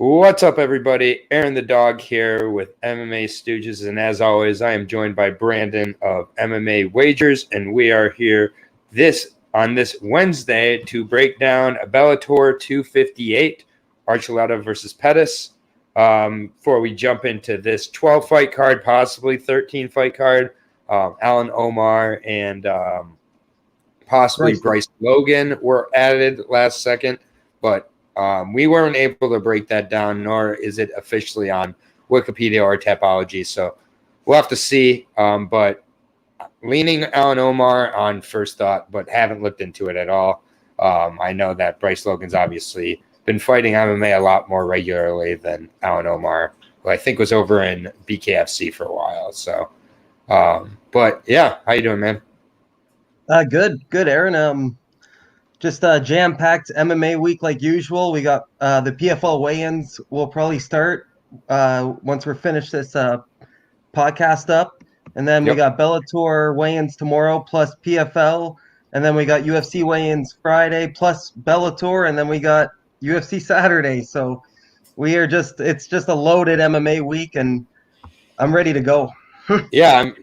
What's up, everybody? Aaron the Dog here with MMA Stooges, and as always, I am joined by Brandon of MMA Wagers, and we are here on this Wednesday to break down a Bellator 258, Archuleta versus Pettis. Before we jump into this 12-fight card, possibly 13-fight card, Alan Omar and possibly Bryce Logan were added last second, but we weren't able to break that down, nor is it officially on Wikipedia or Tapology. So we'll have to see. But leaning Alan Omar on first thought, but haven't looked into it at all. I know that Bryce Logan's obviously been fighting MMA a lot more regularly than Alan Omar, who I think was over in BKFC for a while. So, but yeah, how you doing, man? Good, Aaron. Just a jam-packed MMA week like usual. We got the PFL weigh-ins will probably start once we're finished this podcast up. And then we got Bellator weigh-ins tomorrow plus PFL. And then we got UFC weigh-ins Friday plus Bellator. And then we got UFC Saturday. So it's just a loaded MMA week, and I'm ready to go. I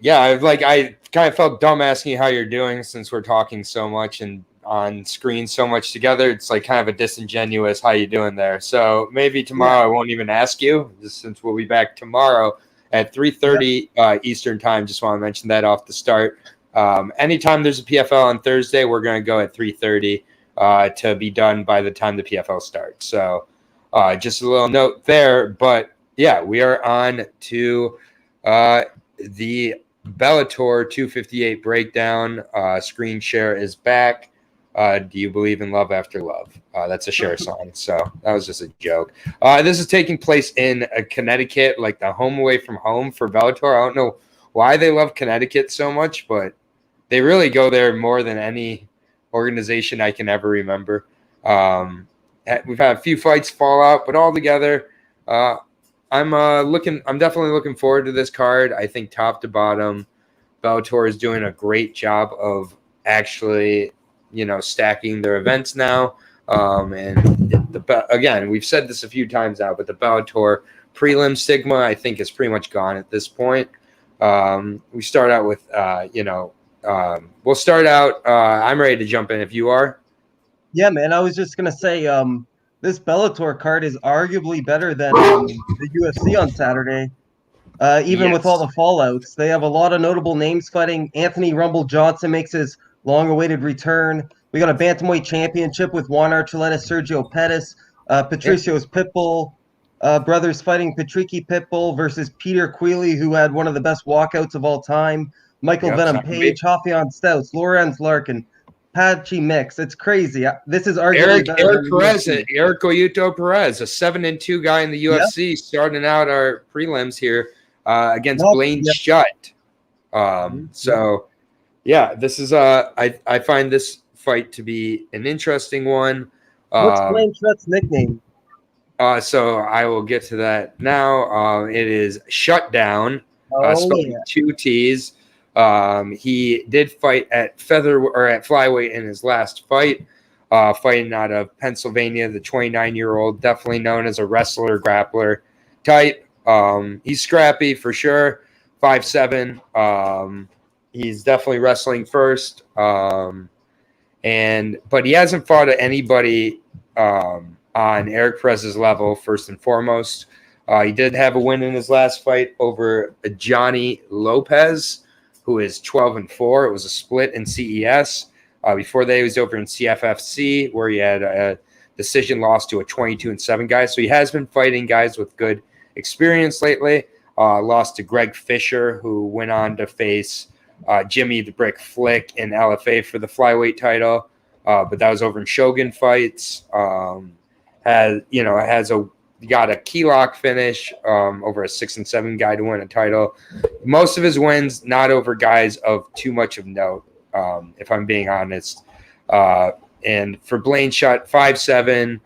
kind of felt dumb asking you how you're doing since we're talking so much and on screen so much together. It's like kind of a disingenuous how you doing there. So maybe tomorrow I won't even ask you, just since we'll be back tomorrow at 3:30 Eastern time. Just want to mention that off the start. Anytime there's a PFL on Thursday, we're going to go at 3:30 to be done by the time the PFL starts. So just a little note there. But yeah, we are on to the Bellator 258 breakdown. Screen share is back. Do you believe in love after love? That's a Cher song, so that was just a joke. This is taking place in Connecticut, like the home away from home for Bellator. I don't know why they love Connecticut so much, but they really go there more than any organization I can ever remember. We've had a few fights fall out, but all together, I'm definitely looking forward to this card. I think top to bottom, Bellator is doing a great job of actually, stacking their events now. Again, we've said this a few times now, but the Bellator prelim stigma, I think, is pretty much gone at this point. We start out with, we'll start out. I'm ready to jump in if you are. Yeah, man. I was just going to say, this Bellator card is arguably better than the UFC on Saturday, even with all the fallouts. They have a lot of notable names fighting. Anthony Rumble Johnson makes his long-awaited return. We got a bantamweight championship with Juan Archuleta, Sergio Pettis, Patricio's Pitbull brothers fighting Patricky Pitbull versus Peter Quealley, who had one of the best walkouts of all time. Michael Venom Page, Rafael Stots, Lorenz, Larkin, Patchy mix. It's crazy. This is arguably Erik Perez, Erik Perez, a 7-2 guy in the UFC, starting out our prelims here against Blaine Shutt. So. Yeah, this is I find this fight to be an interesting one. What's Blaine Shutt's nickname? So I will get to that now. It is Shutdown, spelled with 2 T's. He did fight at flyweight in his last fight, fighting out of Pennsylvania. The 29-year-old, definitely known as a wrestler, grappler type. He's scrappy for sure. 5'7". He's definitely wrestling first, but he hasn't fought anybody on Erik Perez's level, first and foremost. He did have a win in his last fight over Johnny Lopez, who is 12-4. It was a split in CES. Before that, he was over in CFFC, where he had a decision loss to a 22-7 guy. So he has been fighting guys with good experience lately. Lost to Greg Fisher, who went on to face Jimmy the Brick Flick in LFA for the flyweight title, but that was over in Shogun fights. Got a key lock finish over a 6-7 guy to win a title. Most of his wins not over guys of too much of note. if I'm being honest. And for Blaine Shutt, 5'7",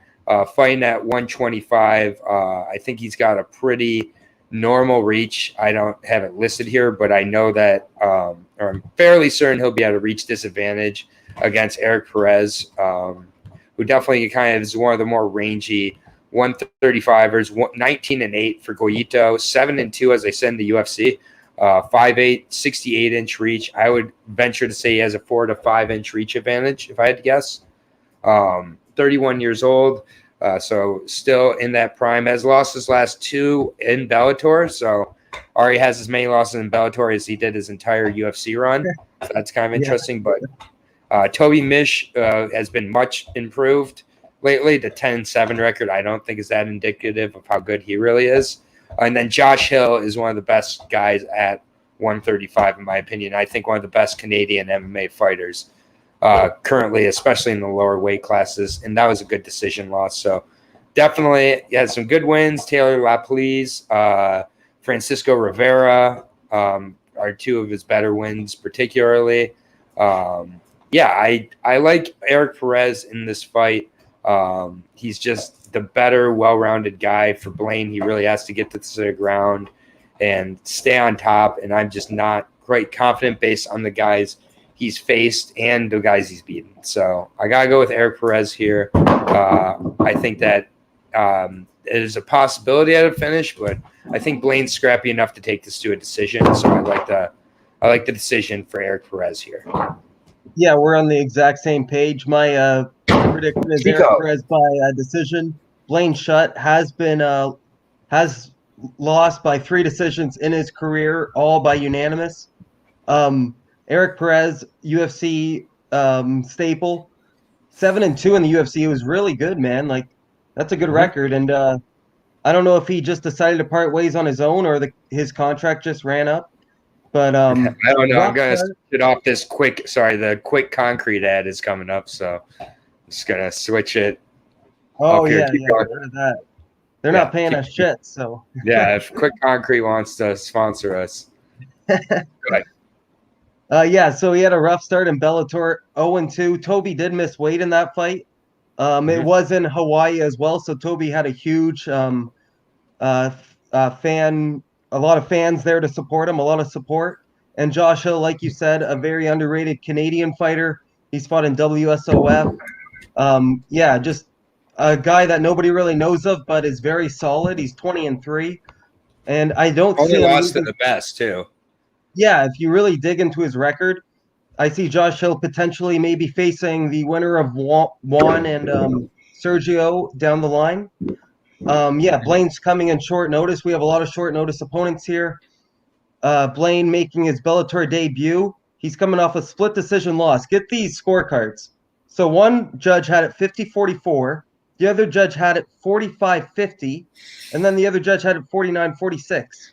fighting at 125. I think he's got a pretty normal reach. I don't have it listed here, but I know that, or I'm fairly certain he'll be able to reach disadvantage against Erik Perez, who definitely kind of is one of the more rangy 135ers. 19-8 for Goyito, 7-2 as I said in the UFC. 5'8", 68-inch reach. I would venture to say he has a 4 to 5 inch reach advantage if I had to guess. 31 years old, so still in that prime. Has lost his last 2 in Bellator, so already has as many losses in Bellator as he did his entire UFC run. So that's kind of interesting. But Toby Mish has been much improved lately. The 10-7 record I don't think is that indicative of how good he really is. And then Josh Hill is one of the best guys at 135, in my opinion. I think one of the best Canadian MMA fighters currently, especially in the lower weight classes. And that was a good decision loss. So definitely he had some good wins. Taylor Laplease, Francisco Rivera are 2 of his better wins, particularly. I like Erik Perez in this fight. He's just the better, well-rounded guy. For Blaine, he really has to get to the ground and stay on top, and I'm just not quite confident based on the guys he's faced and the guys he's beaten. So I got to go with Erik Perez here. I think that there's a possibility at a finish, but I think Blaine's scrappy enough to take this to a decision, so I like the decision for Erik Perez here. Yeah, we're on the exact same page. My prediction is Erik Perez by decision. Blaine Shutt has lost by 3 decisions in his career, all by unanimous. Erik Perez, UFC staple, 7-2 in the UFC. It was really good, man. Like, that's a good record. And I don't know if he just decided to part ways on his own or his contract just ran up. But I don't know. I'm gonna switch off this quick. Sorry, the quick concrete ad is coming up, so I'm just gonna switch it. Oh yeah, heard of that. They're not paying us shit, so yeah. If Quick Concrete wants to sponsor us, go ahead. So he had a rough start in Bellator, 0-2. Toby did miss weight in that fight. It was in Hawaii as well, so Toby had a huge fan. A lot of fans there to support him, a lot of support. And Josh Hill, like you said, a very underrated Canadian fighter. He's fought in WSOF. Just a guy that nobody really knows of, but is very solid. He's 20-3. And I don't only see lost to the best, too. Yeah, if you really dig into his record, I see Josh Hill potentially maybe facing the winner of Juan and Sergio down the line. Blaine's coming in short notice. We have a lot of short notice opponents here. Blaine making his Bellator debut. He's coming off a split decision loss. Get these scorecards. So one judge had it 50-44. The other judge had it 45-50. And then the other judge had it 49-46.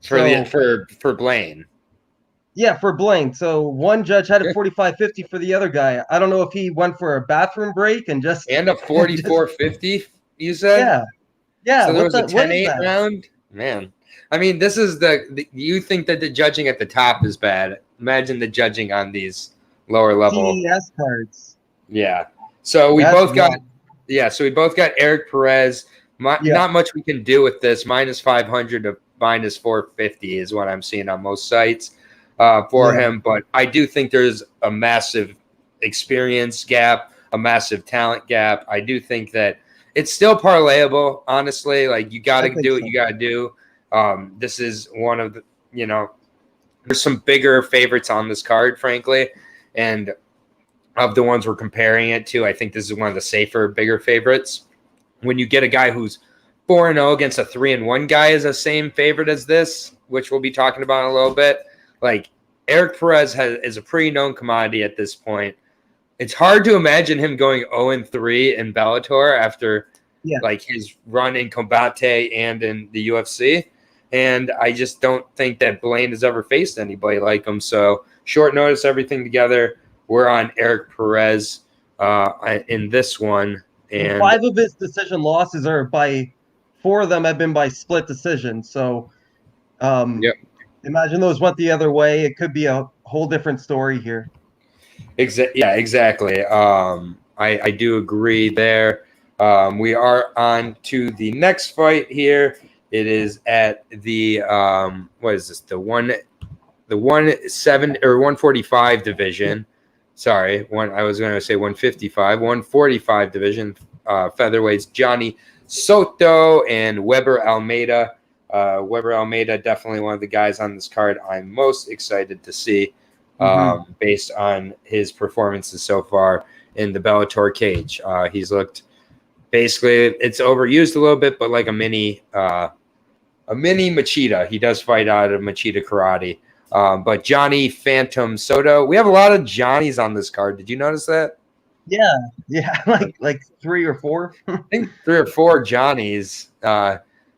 For Blaine. Yeah, for Blaine. So one judge had it 45-50 for the other guy. I don't know if he went for a bathroom break and a 44-50, you said? Yeah. So there was a 10-8 round? Man. I mean, this is you think that the judging at the top is bad. Imagine the judging on these lower level TES cards. Yeah. So we both got Erik Perez. Not much we can do with this. -500 to -450 is what I'm seeing on most sites for him. But I do think there's a massive experience gap, a massive talent gap. I do think that it's still parlayable, honestly. Like, you got to do what you got to do. This is one of the, there's some bigger favorites on this card, frankly. And of the ones we're comparing it to, I think this is one of the safer, bigger favorites. When you get a guy who's 4-0 against a 3-1 guy is the same favorite as this, which we'll be talking about in a little bit. Like, Erik Perez is a pretty known commodity at this point. It's hard to imagine him going 0-3 in Bellator after like his run in Combate and in the UFC. And I just don't think that Blaine has ever faced anybody like him. So short notice, everything together. We're on Erik Perez in this one. And 5 of his decision losses are by 4 of them have been by split decision. So imagine those went the other way. It could be a whole different story here. Yeah, exactly. I do agree there. We are on to the next fight here. It is at the what is this? The 145 division. Sorry, I was going to say 155, 145 division. Featherweights Johnny Soto and Weber Almeida. Weber Almeida, definitely one of the guys on this card I'm most excited to see, based on his performances so far in the Bellator cage. He's looked, basically, it's overused a little bit, but like a mini Machida. He does fight out of Machida karate. But Johnny Phantom Soto, we have a lot of Johnnies on this card. Did you notice that? Yeah, like 3 or 4. I think 3 or 4 Johnnies.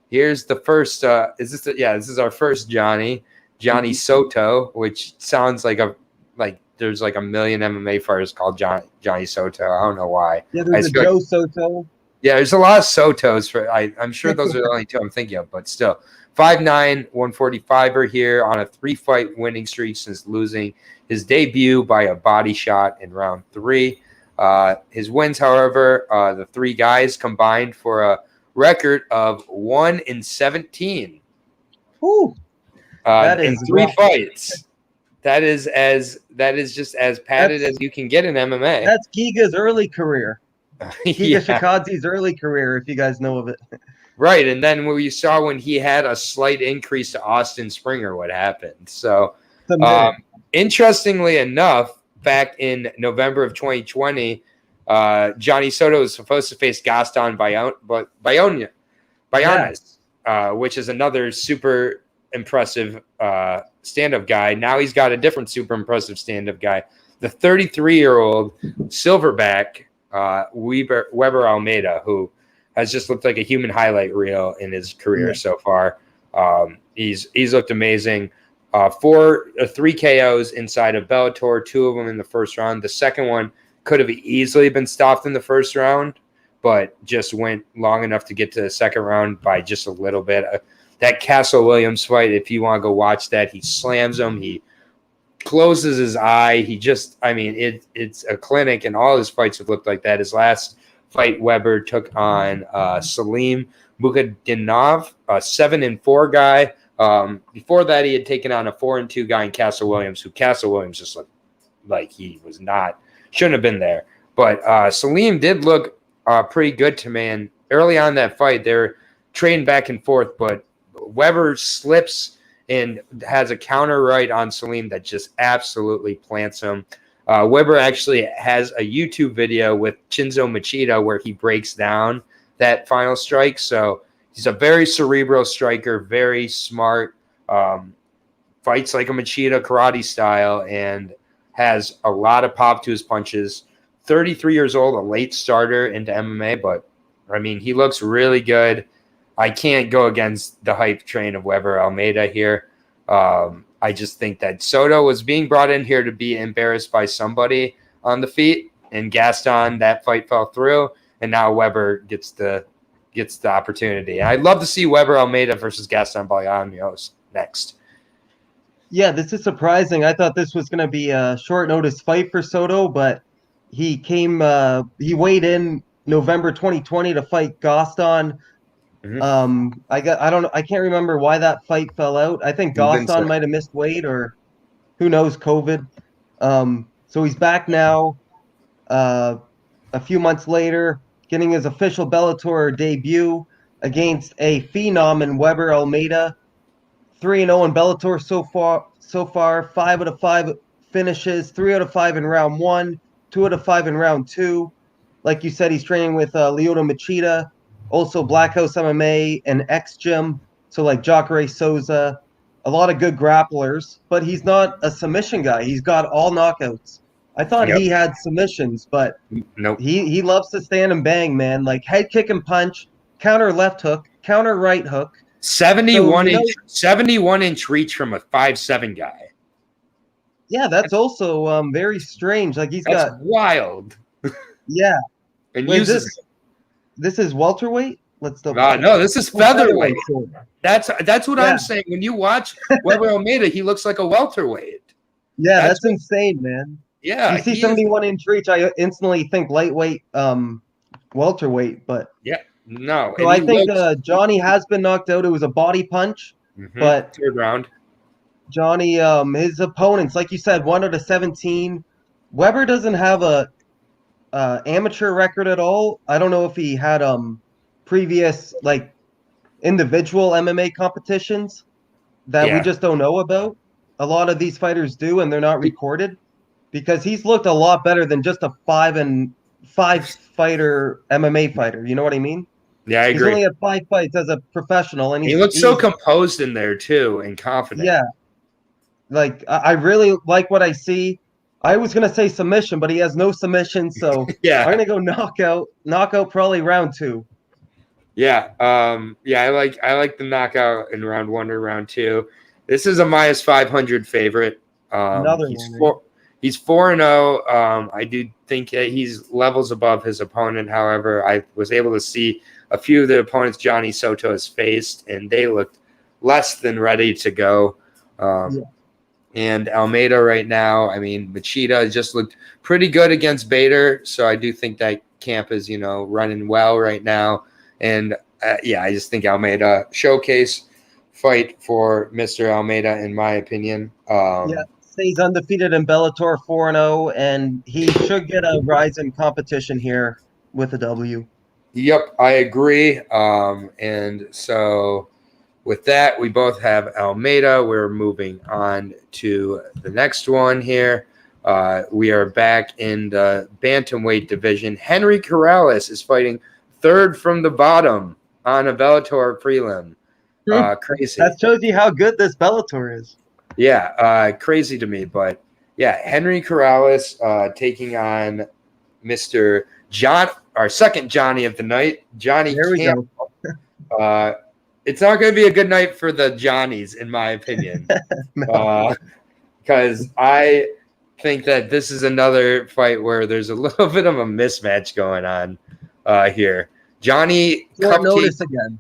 Here's the first. This is our first Johnny Soto, which sounds like there's like a million MMA fighters called Johnny Soto. I don't know why. Yeah, there's a Joe Soto. Yeah, there's a lot of Sotos. I'm sure those are the only 2 I'm thinking of, but still. 5'9", 145er here on a 3-fight winning streak since losing his debut by a body shot in round 3. His wins, however, the 3 guys combined for a record of 1-17. Ooh, in 3 fights. That is just as padded as you can get in MMA. That's Giga's early career. Giga Shikadzi's early career, if you guys know of it. Right, and then we saw when he had a slight increase to Austin Springer, what happened. So, interestingly enough, back in November of 2020, Johnny Soto was supposed to face Gaston Bayones, which is another super impressive stand-up guy. Now he's got a different super impressive stand-up guy, the 33-year-old silverback Weber Almeida, who has just looked like a human highlight reel in his career so far. He's looked amazing. 3 KOs inside of Bellator, 2 of them in the first round. The second one could have easily been stopped in the first round, but just went long enough to get to the second round by just a little bit. That Castle Williams fight, if you want to go watch that, he slams him. He closes his eye. It's a clinic, and all his fights have looked like that. His last fight, Weber took on Salim Bukadinov, a 7-4 guy. Before that, he had taken on a 4-2 guy in Castle Williams, who Castle Williams just looked like he shouldn't have been there. But Salim did look pretty good to me. And early on that fight, they're trading back and forth, but Weber slips and has a counter right on Salim that just absolutely plants him. Weber actually has a YouTube video with Chinzo Machida where he breaks down that final strike. So he's a very cerebral striker, very smart, fights like a Machida karate style, and has a lot of pop to his punches. 33 years old, a late starter into MMA, but, he looks really good. I can't go against the hype train of Weber Almeida here. I just think that Soto was being brought in here to be embarrassed by somebody on the feet, and Gaston, that fight fell through, and now Weber gets the opportunity. And I'd love to see Weber Almeida versus Gaston Bolaños next. Yeah, this is surprising. I thought this was going to be a short notice fight for Soto, but he weighed in November 2020 to fight Gaston. I can't remember why that fight fell out. I think Gaston might have missed weight, or who knows, COVID. So he's back now, a few months later, getting his official Bellator debut against a phenom in Weber Almeida. 3-0 in Bellator so far. 5 out of 5 finishes, 3 out of 5 in round 1, 2 out of 5 in round 2. Like you said, he's training with Lyoto Machida, also Black House MMA and X Gym. So like Jacare Souza, a lot of good grapplers, but he's not a submission guy. He's got all knockouts. I thought he had submissions, but nope. He loves to stand and bang, man. Like head kick and punch, counter left hook, counter right hook. 71-inch reach from a 5'7" guy. Yeah, that's also very strange. Like that's wild. Yeah. And wait, this is welterweight? Let's double. No, this is featherweight. That's what I'm saying. When you watch Weber Almeida, he looks like a welterweight. Yeah, that's insane, man. Yeah, You see he somebody is. 1 inch reach, I instantly think lightweight, welterweight. But Yeah, no, so and I he think looks. Johnny has been knocked out. It was a body punch, but Third round. Johnny, his opponents, like you said, 1 out of 17. Weber doesn't have a amateur record at all. I don't know if he had previous like individual MMA competitions that we Yeah, just don't know about. A lot of these fighters do, and they're not recorded because he's looked a lot better than just a 5 fighter MMA fighter. You know what I mean? yeah, I He's agree. only had 5 fights as a professional, and He looks so he's composed in there too and confident. yeah. Like I really like what I see. I was gonna say submission, but he has no submission, so I'm Yeah, gonna go knockout. Knockout probably round 2. yeah, yeah. I like the knockout in round 1 or round 2. This is a minus 500 favorite. Another He's one, eh? four. He's 4-0. I do think that he's levels above his opponent. However, I was able to see a few of the opponents Johnny Soto has faced, and they looked less than ready to go. Yeah. And Almeida right now, I mean, Machida just looked pretty good against Bader. So I do think that camp is, running well right now. And yeah, I just think Almeida showcase fight for Mr. Almeida, in my opinion. Yeah, stays undefeated in Bellator 4-0, and he should get a rise in competition here with a W. Yep, I agree. And so with that, we both have Almeida. We're moving on to the next one here. We are back in the bantamweight division. Henry Corrales is fighting third from the bottom on a Bellator prelim. Crazy. That shows you how good this Bellator is. Yeah, crazy to me. But yeah, Henry Corrales taking on Mr. John, our second Johnny of the night, Johnny There we Campbell. It's not going to be a good night for the Johnnies, in my opinion, because I think that this is another fight where there's a little bit of a mismatch going on here. Johnny Short notice Cupcakes, again.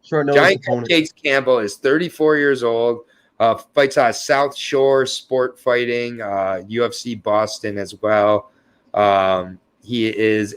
Short notice Johnny opponent. Cupcakes Campbell is 34 years old. Fights out of South Shore Sport Fighting, UFC Boston as well. He is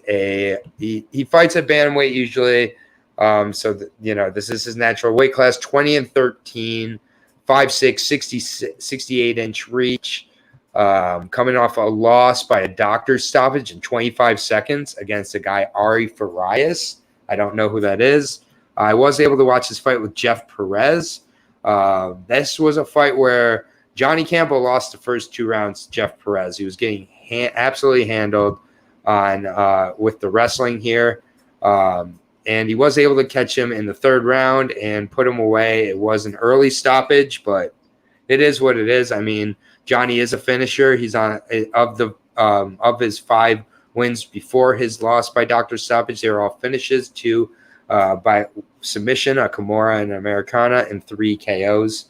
he fights at bantamweight usually. So this is his natural weight class, 20-13, 5'6", 68-inch reach. Coming off a loss by a doctor's stoppage in 25 seconds against a guy, Ari Farias. I don't know who that is. I was able to watch this fight with Jeff Perez. This was a fight where Johnny Campbell lost the first 2 rounds to Jeff Perez. He was getting absolutely handled on with the wrestling here. And he was able to catch him in the 3rd round and put him away. It was an early stoppage, but it is what it is. I mean, Johnny is a finisher. He's on of his 5 wins before his loss by doctor stoppage. They were all finishes, 2 by submission, a Kimura and an Americana, and 3 KOs.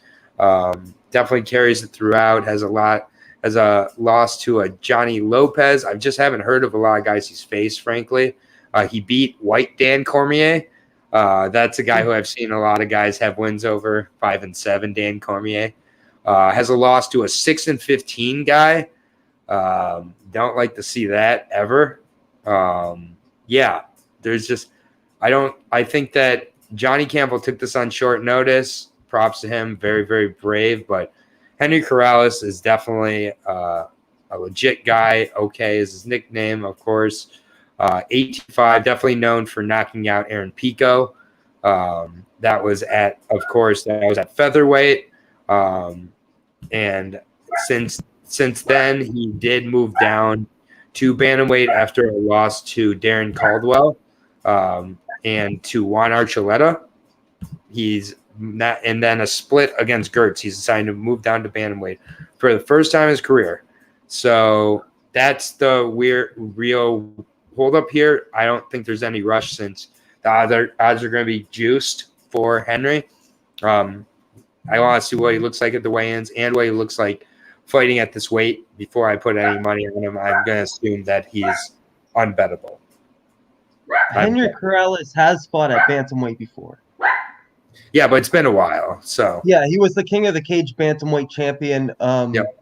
Definitely carries it throughout. Has a loss to a Johnny Lopez. I just haven't heard of a lot of guys he's faced, frankly. He beat White Dan Cormier. That's a guy who I've seen a lot of guys have wins over, 5-7, Dan Cormier. Has a loss to a 6-15 guy. Don't like to see that ever. Yeah, there's just I think that Johnny Campbell took this on short notice. Props to him. Very, very brave. But Henry Corrales is definitely a legit guy. Okay is his nickname, of course. 18-5, definitely known for knocking out Aaron Pico. That was at featherweight. And since then, he did move down to bantamweight after a loss to Darren Caldwell and to Juan Archuleta. And then a split against Gertz. He's decided to move down to bantamweight for the first time in his career. So that's the real hold up here. I don't think there's any rush since the odds are going to be juiced for Henry. I want to see what he looks like at the weigh-ins and what he looks like fighting at this weight before I put any money on him. I'm going to assume that he's unbettable. Henry Corrales has fought at bantamweight before. Yeah, but it's been a while. So yeah, he was the King of the Cage bantamweight champion. Yep.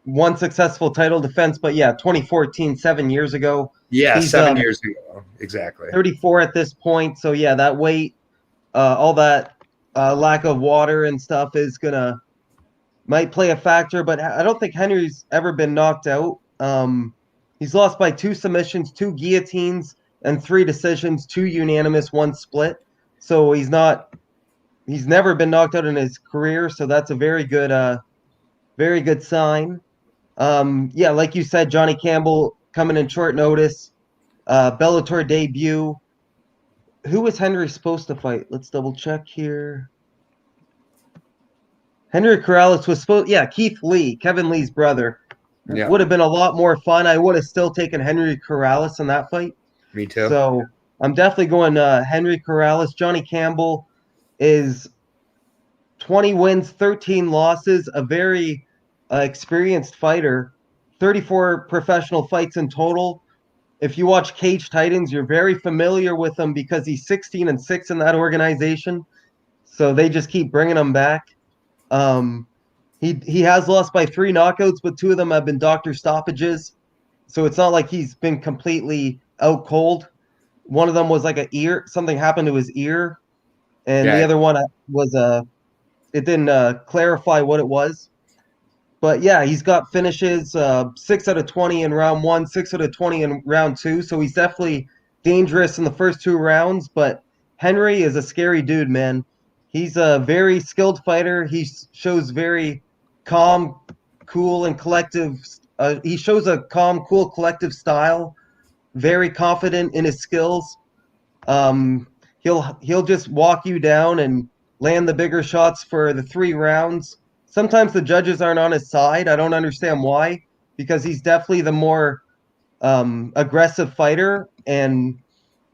one successful title defense, but yeah, 2014, 7 years ago. Yeah, He's 7 years ago. Exactly. 34 at this point. So yeah, that weight, all that lack of water and stuff might play a factor, but I don't think Henry's ever been knocked out. He's lost by 2 submissions, 2 guillotines, and 3 decisions, 2 unanimous, 1 split. So he's never been knocked out in his career. So that's a very good sign. Yeah, like you said, Johnny Campbell coming in short notice. Bellator debut. Who was Henry supposed to fight? Let's double check here. Henry Corrales was Keith Lee, Kevin Lee's brother. Yeah. Would have been a lot more fun. I would have still taken Henry Corrales in that fight. Me too. So I'm definitely going Henry Corrales. Johnny Campbell is 20 wins, 13 losses, a very experienced fighter, 34 professional fights in total. If you watch Cage Titans, you're very familiar with him because he's 16-6 in that organization. So they just keep bringing him back. He has lost by 3 knockouts, but 2 of them have been doctor stoppages. So it's not like he's been completely out cold. One of them was like something happened to his ear, and the other one was it didn't clarify what it was. But yeah, he's got finishes 6 out of 20 in round 1, 6 out of 20 in round 2. So he's definitely dangerous in the first 2 rounds. But Henry is a scary dude, man. He's a very skilled fighter. He shows very calm, cool, and collective. He shows a calm, cool, collective style. Very confident in his skills. He'll just walk you down and land the bigger shots for the 3 rounds. Sometimes the judges aren't on his side. I don't understand why, because he's definitely the more aggressive fighter. And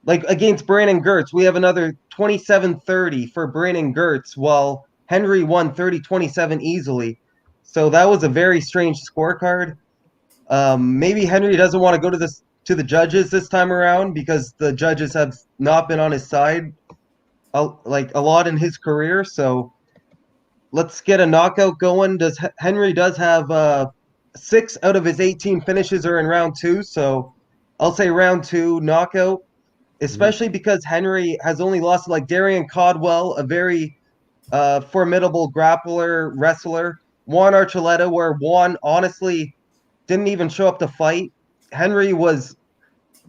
like against Brandon Gertz, we have another 27-30 for Brandon Gertz, while Henry won 30-27 easily. So that was a very strange scorecard. Maybe Henry doesn't want to go to the judges this time around because the judges have not been on his side a lot in his career. So let's get a knockout going. Henry does have 6 out of his 18 finishes are in round 2, so I'll say round 2 knockout, especially because Henry has only lost to like Darian Caldwell, a very formidable grappler, wrestler. Juan Archuleta, where Juan honestly didn't even show up to fight. Henry was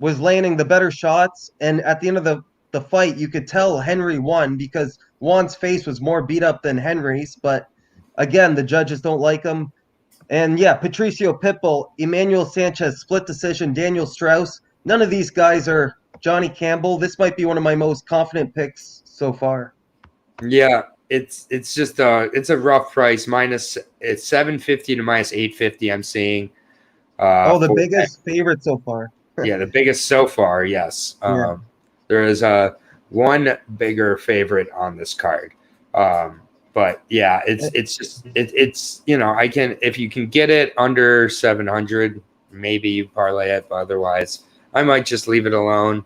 landing the better shots, and at the end of the fight, you could tell Henry won because Juan's face was more beat up than Henry's. But again, the judges don't like him. And yeah, Patricio Pitbull, Emmanuel Sanchez, split decision, Daniel Strauss. None of these guys are Johnny Campbell. This might be one of my most confident picks so far. Yeah, it's just it's a rough price. It's 750 to minus 850. I'm seeing. The biggest favorite so far. Yeah, the biggest so far. Yes. Yeah. There is one bigger favorite on this card. But yeah, it's if you can get it under 700, maybe you parlay it, but otherwise I might just leave it alone.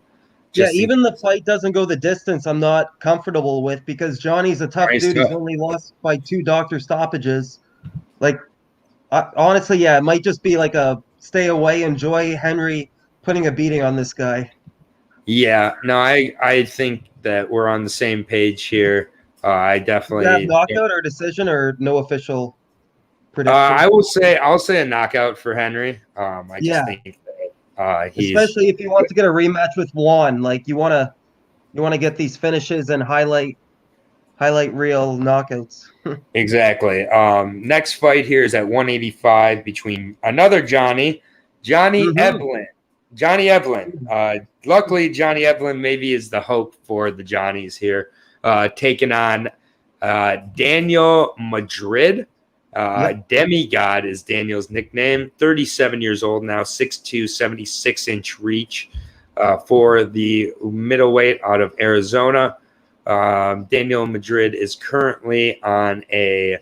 Even the fight doesn't go the distance I'm not comfortable with because Johnny's a tough dude. He's only lost by 2 doctor stoppages. Like, honestly, it might just be like a stay away, enjoy Henry putting a beating on this guy. Yeah, no, I think that we're on the same page here. I definitely knockout or decision or no official prediction. I'll say a knockout for Henry. I just think that especially if you want to get a rematch with Juan, like you want to get these finishes and highlight real knockouts. Exactly. Next fight here is at 185 between another Johnny Eblen. Johnny Eblen. Luckily, Johnny Eblen maybe is the hope for the Johnnies here. Taking on Daniel Madrid. Demigod is Daniel's nickname. 37 years old now, 6'2", 76-inch reach for the middleweight out of Arizona. Daniel Madrid is currently on a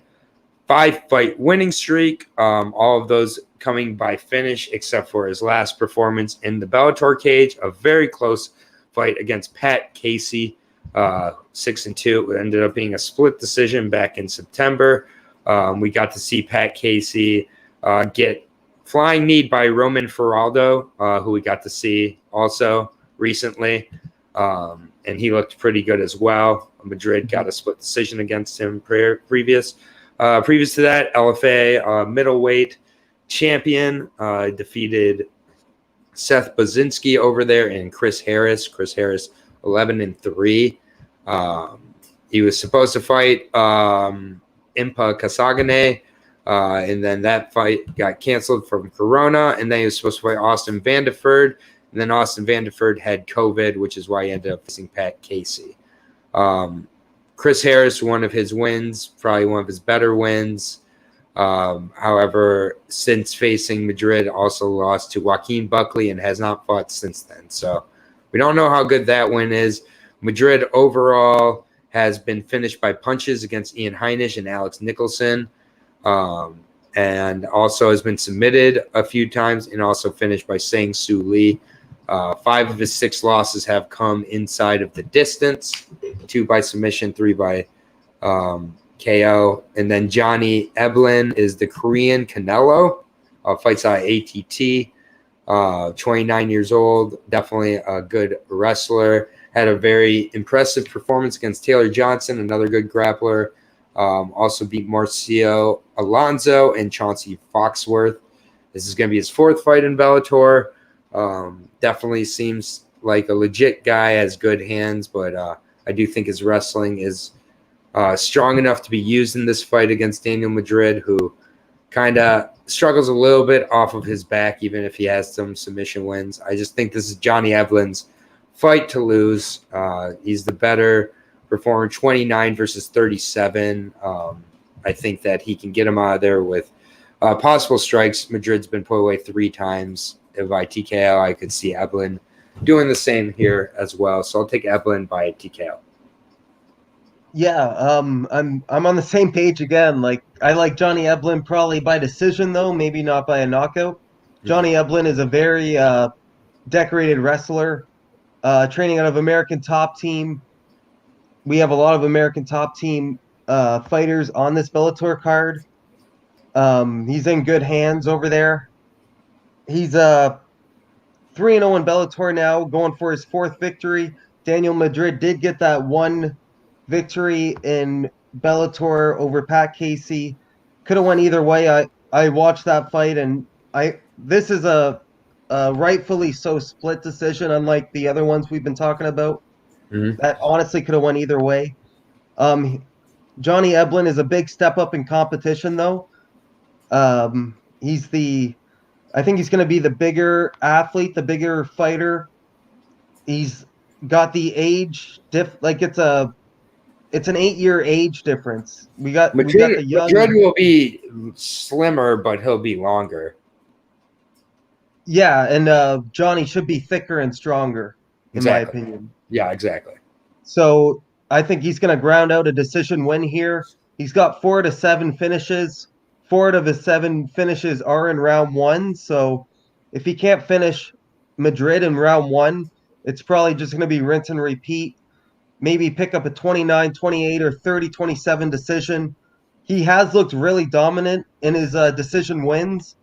5-fight winning streak. All of those coming by finish, except for his last performance in the Bellator cage, a very close fight against Patchy, 6-2. It ended up being a split decision back in September. We got to see Patchy get flying knee by Roman Feraldo, who we got to see also recently. And he looked pretty good as well. Madrid got a split decision against him previous to that. LFA middleweight champion defeated Seth Baczynski over there and Chris Harris. Chris Harris 11-3. He was supposed to fight Impa Kasagane, and then that fight got canceled from Corona, and then he was supposed to fight Austin Vandeford, and then Austin Vandeford had COVID, which is why he ended up facing Pat Casey. Chris Harris, one of his wins, probably one of his better wins. However, since facing Madrid, also lost to Joaquin Buckley and has not fought since then. So we don't know how good that win is. Madrid overall has been finished by punches against Ian Heinisch and Alex Nicholson, and also has been submitted a few times and also finished by Sang Soo Lee. 5 of his 6 losses have come inside of the distance, 2 by submission, 3 by KO. And then Johnny Eblen is the Korean Canelo, fights out ATT, 29 years old, definitely a good wrestler. Had a very impressive performance against Taylor Johnson, another good grappler. Also beat Marcio Alonso and Chauncey Foxworth. This is going to be his 4th fight in Bellator. Definitely seems like a legit guy, has good hands, but I do think his wrestling is strong enough to be used in this fight against Daniel Madrid, who kind of struggles a little bit off of his back, even if he has some submission wins. I just think this is Johnny Eblen's fight to lose. He's the better performer, 29 versus 37. I think that he can get him out of there with possible strikes. Madrid's been put away 3 times by TKO. I could see Eblen doing the same here as well. So I'll take Eblen by TKO. Yeah, I'm on the same page again. Like, I like Johnny Eblen probably by decision though, maybe not by a knockout. Johnny Eblen is a very decorated wrestler, training out of American Top Team. We have a lot of American Top Team fighters on this Bellator card. He's in good hands over there. He's 3-0 in Bellator now, going for his 4th victory. Daniel Madrid did get that 1 victory in Bellator over Pat Casey. Could have went either way. I watched that fight, and this is a rightfully so split decision, unlike the other ones we've been talking about. That honestly could have went either way. Johnny Eblen is a big step up in competition, though. I think he's going to be the bigger athlete, the bigger fighter. He's got the age it's an 8-year age difference. We got the young. Madrid will be slimmer, but he'll be longer. Yeah, and Johnny should be thicker and stronger, in my opinion. Yeah, exactly. So I think he's going to ground out a decision win here. He's got 4 to 7 finishes. 4 out of his 7 finishes are in round 1. So if he can't finish Madrid in round 1, it's probably just going to be rinse and repeat. Maybe pick up a 29-28 or 30-27 decision. He has looked really dominant in his decision wins.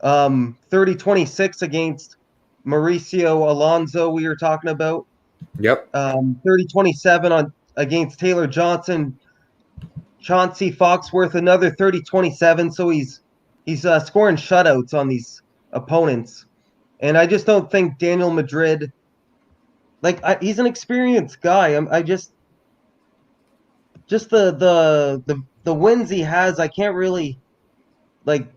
30-26 against Mauricio Alonso, we were talking about. Yep. 30-27 against Taylor Johnson. Chauncey Foxworth, another 30-27. So he's scoring shutouts on these opponents. And I just don't think Daniel Madrid, he's an experienced guy. I just the wins he has, I can't really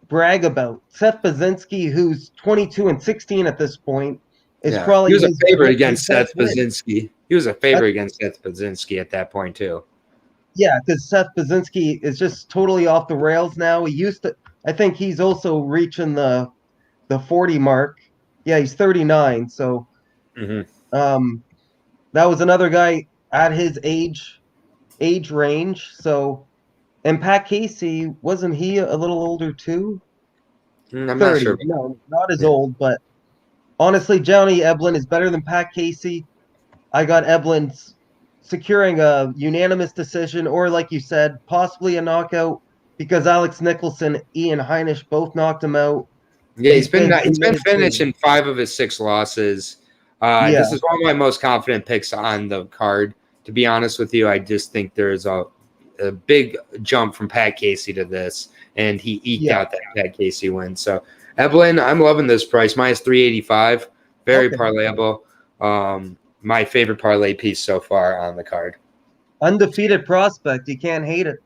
brag about. Seth Baczynski, who's 22-16 at this point, is probably he was a favorite against Seth Baczynski. He was a favorite against Seth Baczynski at that point too. Yeah, because Seth Baczynski is just totally off the rails now. He used to. I think he's also reaching the 40 mark. Yeah, he's 39. So, that was another guy at his age range. So, and Pat Casey, wasn't he a little older too? I'm 30. Not sure. No, not as old, but honestly, Johnny Eblen is better than Pat Casey. I got Eblen securing a unanimous decision, or like you said, possibly a knockout. because Alex Nicholson, Ian Heinisch both knocked him out. Yeah, he's been submitted finished too. in 5 of his 6 losses. Yeah. This is one of my most confident picks on the card. To be honest with you, I just think there's a big jump from Pat Casey to this, and he eked out that Pat Casey win. So Eblen, I'm loving this price, minus 385, very parlayable. My favorite parlay piece so far on the card. Undefeated prospect, you can't hate it.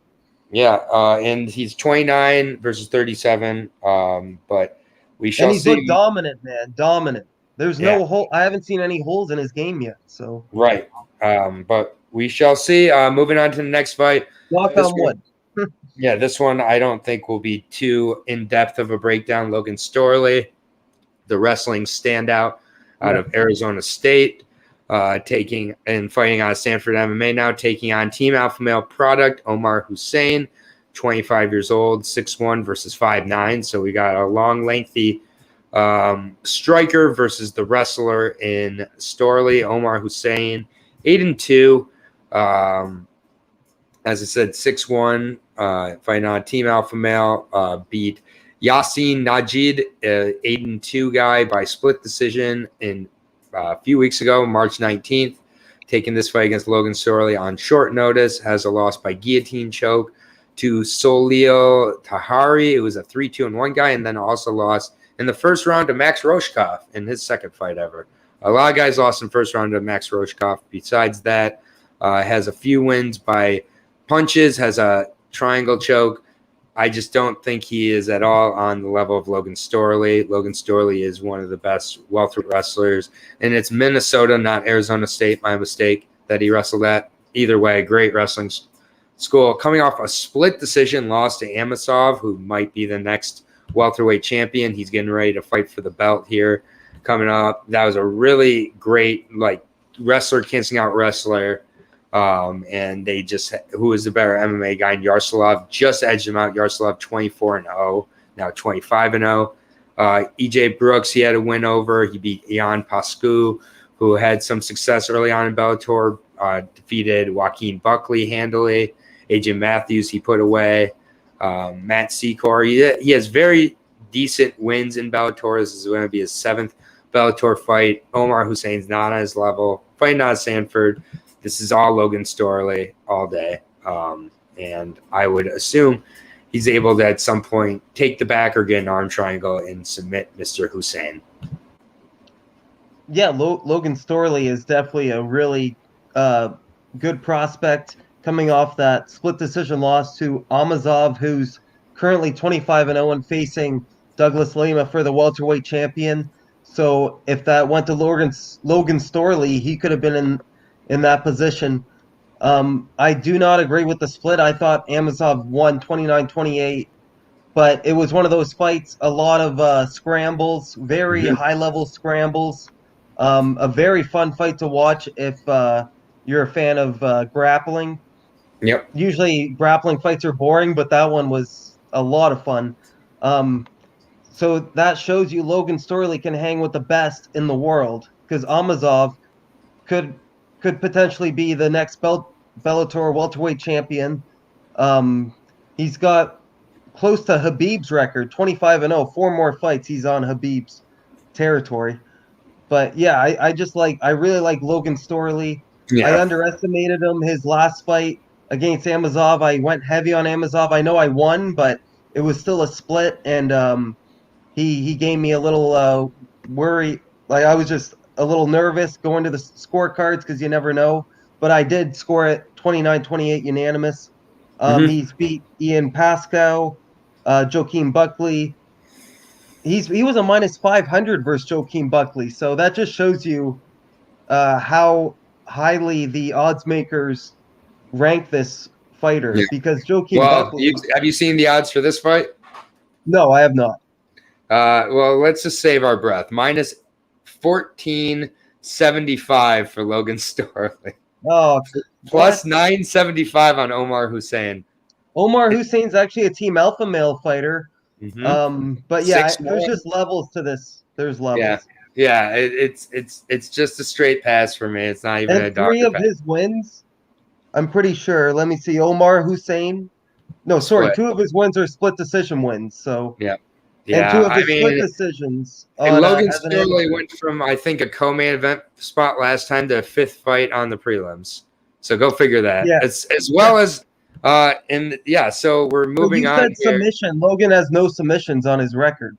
Yeah, and he's 29 versus 37. But we shall see. And he's looked dominant, man. Dominant. There's no hole. I haven't seen any holes in his game yet. So right. But we shall see. Moving on to the next fight. Knock on wood. Yeah, this one I don't think will be too in-depth of a breakdown. Logan Storley, the wrestling standout out of Arizona State, taking and fighting out of Stanford MMA now, taking on Team Alpha Male product, Omar Hussein, 25 years old, 6'1" versus 5'9". So we got a long, lengthy striker versus the wrestler in Storley, Omar Hussein, 8-2. As I said, 6'1", fighting on Team Alpha Male, beat Yasin Najid, 8-2 guy by split decision in a few weeks ago, March 19th. Taking this fight against Logan Storley on short notice, has a loss by guillotine choke to Solio Tahari. It was a 3-2-1 guy, and then also lost in the first round to Max Roshkov in his second fight ever. A lot of guys lost in first round to Max Roshkov. Besides that, has a few wins by punches, has a triangle choke. I just don't think he is at all on the level of Logan Storley. Logan Storley is one of the best welterweight wrestlers, and it's Minnesota, not Arizona State. My mistake that he wrestled at. Either way, great wrestling school. Coming off a split decision loss to Amasov, who might be the next welterweight champion. He's getting ready to fight for the belt here coming up. That was a really great wrestler canceling out wrestler. And they just, who is the better MMA guy? And Yaroslavl just edged him out. Yaroslavl 24-0, now 25-0. EJ Brooks, he had a win over. He beat Ian Pascu, who had some success early on in Bellator. Defeated Joaquin Buckley handily. AJ Matthews, he put away. Matt Secor, he has very decent wins in Bellator. This is going to be his 7th Bellator fight. Omar Hussein's not on his level. Fighting out of Sanford. This is all Logan Storley all day. And I would assume he's able to at some point take the back or get an arm triangle and submit Mr. Hussein. Yeah, Logan Storley is definitely a really good prospect coming off that split decision loss to Amazov, who's currently 25-0 and facing Douglas Lima for the welterweight champion. So if that went to Logan Storley, he could have been in that position. I do not agree with the split. I thought Amazov won 29-28, but it was one of those fights, a lot of scrambles, very high-level scrambles. A very fun fight to watch if you're a fan of grappling. Yep. Usually grappling fights are boring, but that one was a lot of fun. So that shows you Logan Storley can hang with the best in the world, because Amazov could potentially be the next Bellator welterweight champion. He's got close to Khabib's record, 25-0, 4 more fights. He's on Khabib's territory. But yeah, I really like Logan Storley. Yeah. I underestimated him his last fight against Amazov. I went heavy on Amazov. I know I won, but it was still a split, and he gave me a little worry. I was just a little nervous going to the scorecards because you never know. But I did score it 29-28 unanimous. He's beat Ian Pascoe, Joaquin Buckley. He was a minus 500 versus Joaquin Buckley. So that just shows you how highly the odds makers rank this fighter. Yeah. Because Joaquin Buckley... have you seen the odds for this fight? No, I have not. Well, let's just save our breath. Minus 1475 for Logan Storley. Oh, plus 975 on Omar Hussein. Omar Hussein's actually a Team Alpha Male fighter. But yeah, there's just levels to this. There's levels. Yeah. It's just a straight pass for me. It's not even a doctor 3 of his wins, I'm pretty sure. Let me see. Omar Hussein, No, sorry, split. 2 of his wins are split decision wins. So Yeah. and 2 Yeah. of I his split mean, decisions and on Logan as an Storley amateur. went from, I think, a co-main event spot last time to a 5th fight on the prelims. So go figure that. Yeah. As well as so we're So moving you on said here. submission. Logan has no submissions on his record.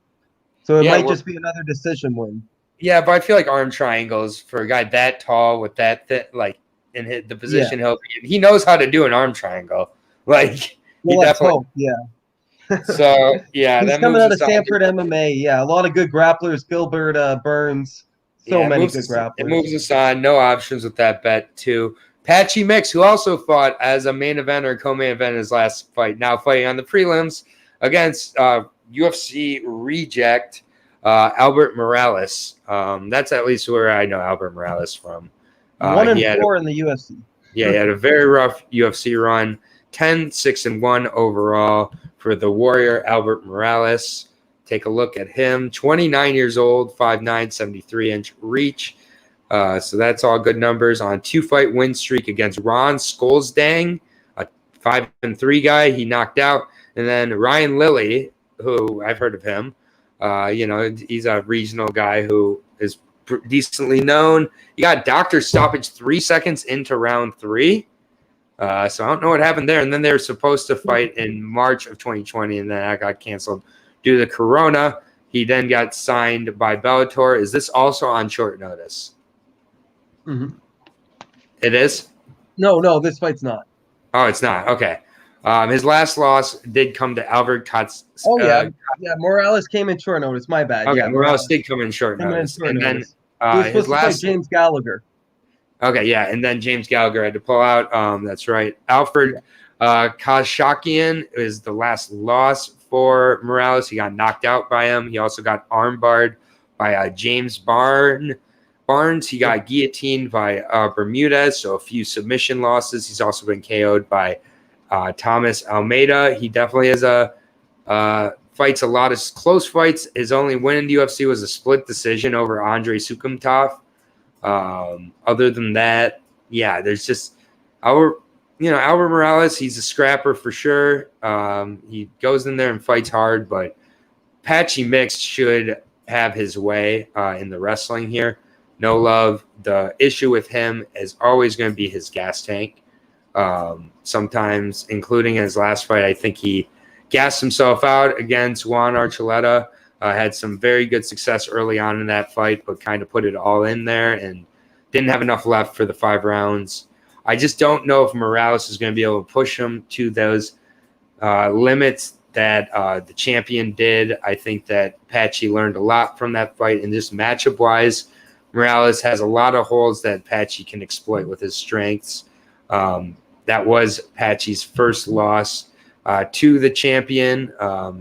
So it Yeah, might just be another decision win. yeah, but I feel like arm triangles for a guy that tall with that in the Yeah. position he'll be in, he knows how to do an arm triangle. Like he Well, let's definitely. hope. Yeah. So yeah, He's that coming moves out of us on. Stanford MMA. Yeah, a lot of good grapplers. Gilbert Burns. So Yeah, many good it grapplers. moves us on. No options with that bet too. Patchy Mix, who also fought as a main event or co-main event in his last fight, now fighting on the prelims against UFC reject Albert Morales. That's at least where I know Albert Morales from. 1-4 in the UFC. Yeah, he had a very rough UFC run. 10-6-1 overall for the Warrior Albert Morales. Take a look at him. 29 years old, 5'9", 73-inch reach. So that's all good numbers. On 2-fight win streak against Ron Skolsdang, a 5-3 guy he knocked out. And then Ryan Lilly, who I've heard of him. He's a regional guy who is decently known. He got doctor stoppage 3 seconds into round 3. So I don't know what happened there. And then they were supposed to fight in March of 2020, and then that got canceled due to Corona. He then got signed by Bellator. Is this also on short notice? Mm-hmm. It is? No, this fight's not. Oh, it's not. Okay. His last loss did come to Albert Katz. Oh, yeah. Morales came in short notice. My bad. Okay, Yeah, Morales did come in short notice. Then he was his supposed to fight last James Gallagher. Okay, yeah, and then James Gallagher had to pull out. That's right. Alfred Kashakian is the last loss for Morales. He got knocked out by him. He also got armbarred by James Barnes. He got guillotined by Bermudez, so a few submission losses. He's also been KO'd by Thomas Almeida. He definitely has fights a lot of close fights. His only win in the UFC was a split decision over Andrei Sukumtov. Other than that, yeah, there's just Albert Morales. He's a scrapper for sure. He goes in there and fights hard, but Patchy Mix should have his way in the wrestling here. No love. The issue with him is always going to be his gas tank. Sometimes, including his last fight, I think he gassed himself out against Juan Archuleta. Had some very good success early on in that fight, but kind of put it all in there and didn't have enough left for the 5 rounds. I just don't know if Morales is going to be able to push him to those limits that the champion did. I think that Patchy learned a lot from that fight, and just matchup-wise, Morales has a lot of holes that Patchy can exploit with his strengths. That was Patchy's first loss to the champion.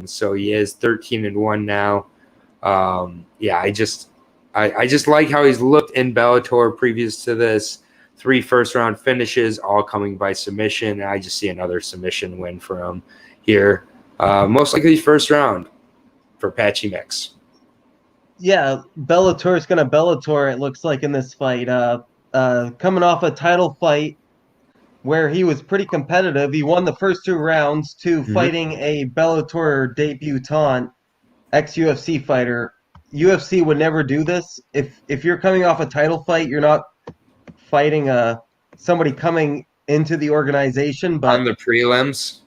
So he is 13-1 now. I just like how he's looked in Bellator previous to this. 3 first-round finishes, all coming by submission. I just see another submission win for him here. Most likely first round for Patchy Mix. Yeah, Bellator's going to Bellator, it looks like, in this fight. Coming off a title fight where he was pretty competitive. He won the first 2 rounds to fighting a Bellator debutant, ex-UFC fighter. UFC would never do this. If you're coming off a title fight, you're not fighting somebody coming into the organization. But on the prelims?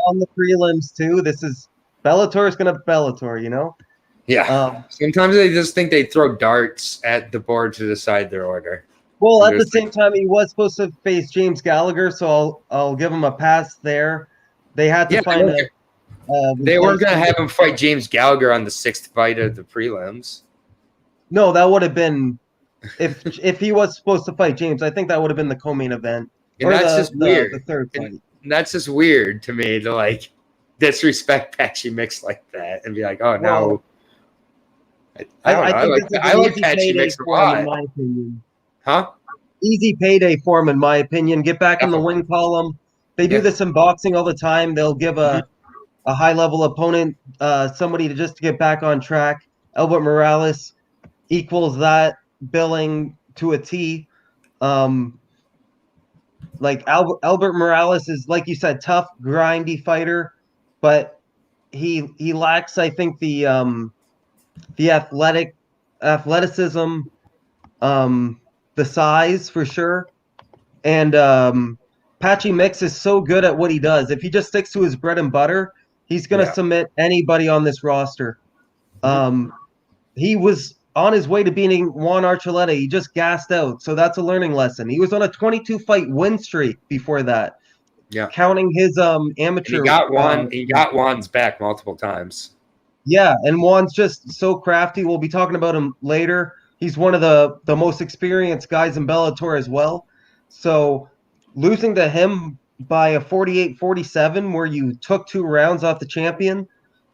On the prelims, too. This is Bellator's going to Bellator, you know? Yeah. Sometimes they just think they throw darts at the board to decide their order. Well, at the same time, he was supposed to face James Gallagher, so I'll give him a pass there. They had to find they weren't going to have him fight James Gallagher on the 6th fight of the prelims. No, that would have been if he was supposed to fight James. I think that would have been the co-main event. And that's just weird. The 3rd fight. And that's just weird to me to like disrespect Patchy Mix like that and be like, oh no. I like Patchy Mix a lot. In my opinion. Huh? Easy payday for him, in my opinion. Get back in the win column. They do this in boxing all the time. They'll give a high-level opponent somebody to get back on track. Albert Morales equals that billing to a T. like Albert Morales is, like you said, tough, grindy fighter, but he lacks, I think, the athleticism, the size for sure. And Patchy Mix is so good at what he does. If he just sticks to his bread and butter, he's gonna Yeah. submit anybody on this roster. Mhm. He was on his way to beating Juan Archuleta. He just gassed out. So that's a learning lesson. He was on a 22 fight win streak before that, Yeah. counting his And he amateur. got one. He got Juan's back multiple times. Yeah, and Juan's just so crafty. We'll be talking about him later. He's one of the most experienced guys in Bellator as well. So losing to him by a 48-47 where you took 2 rounds off the champion,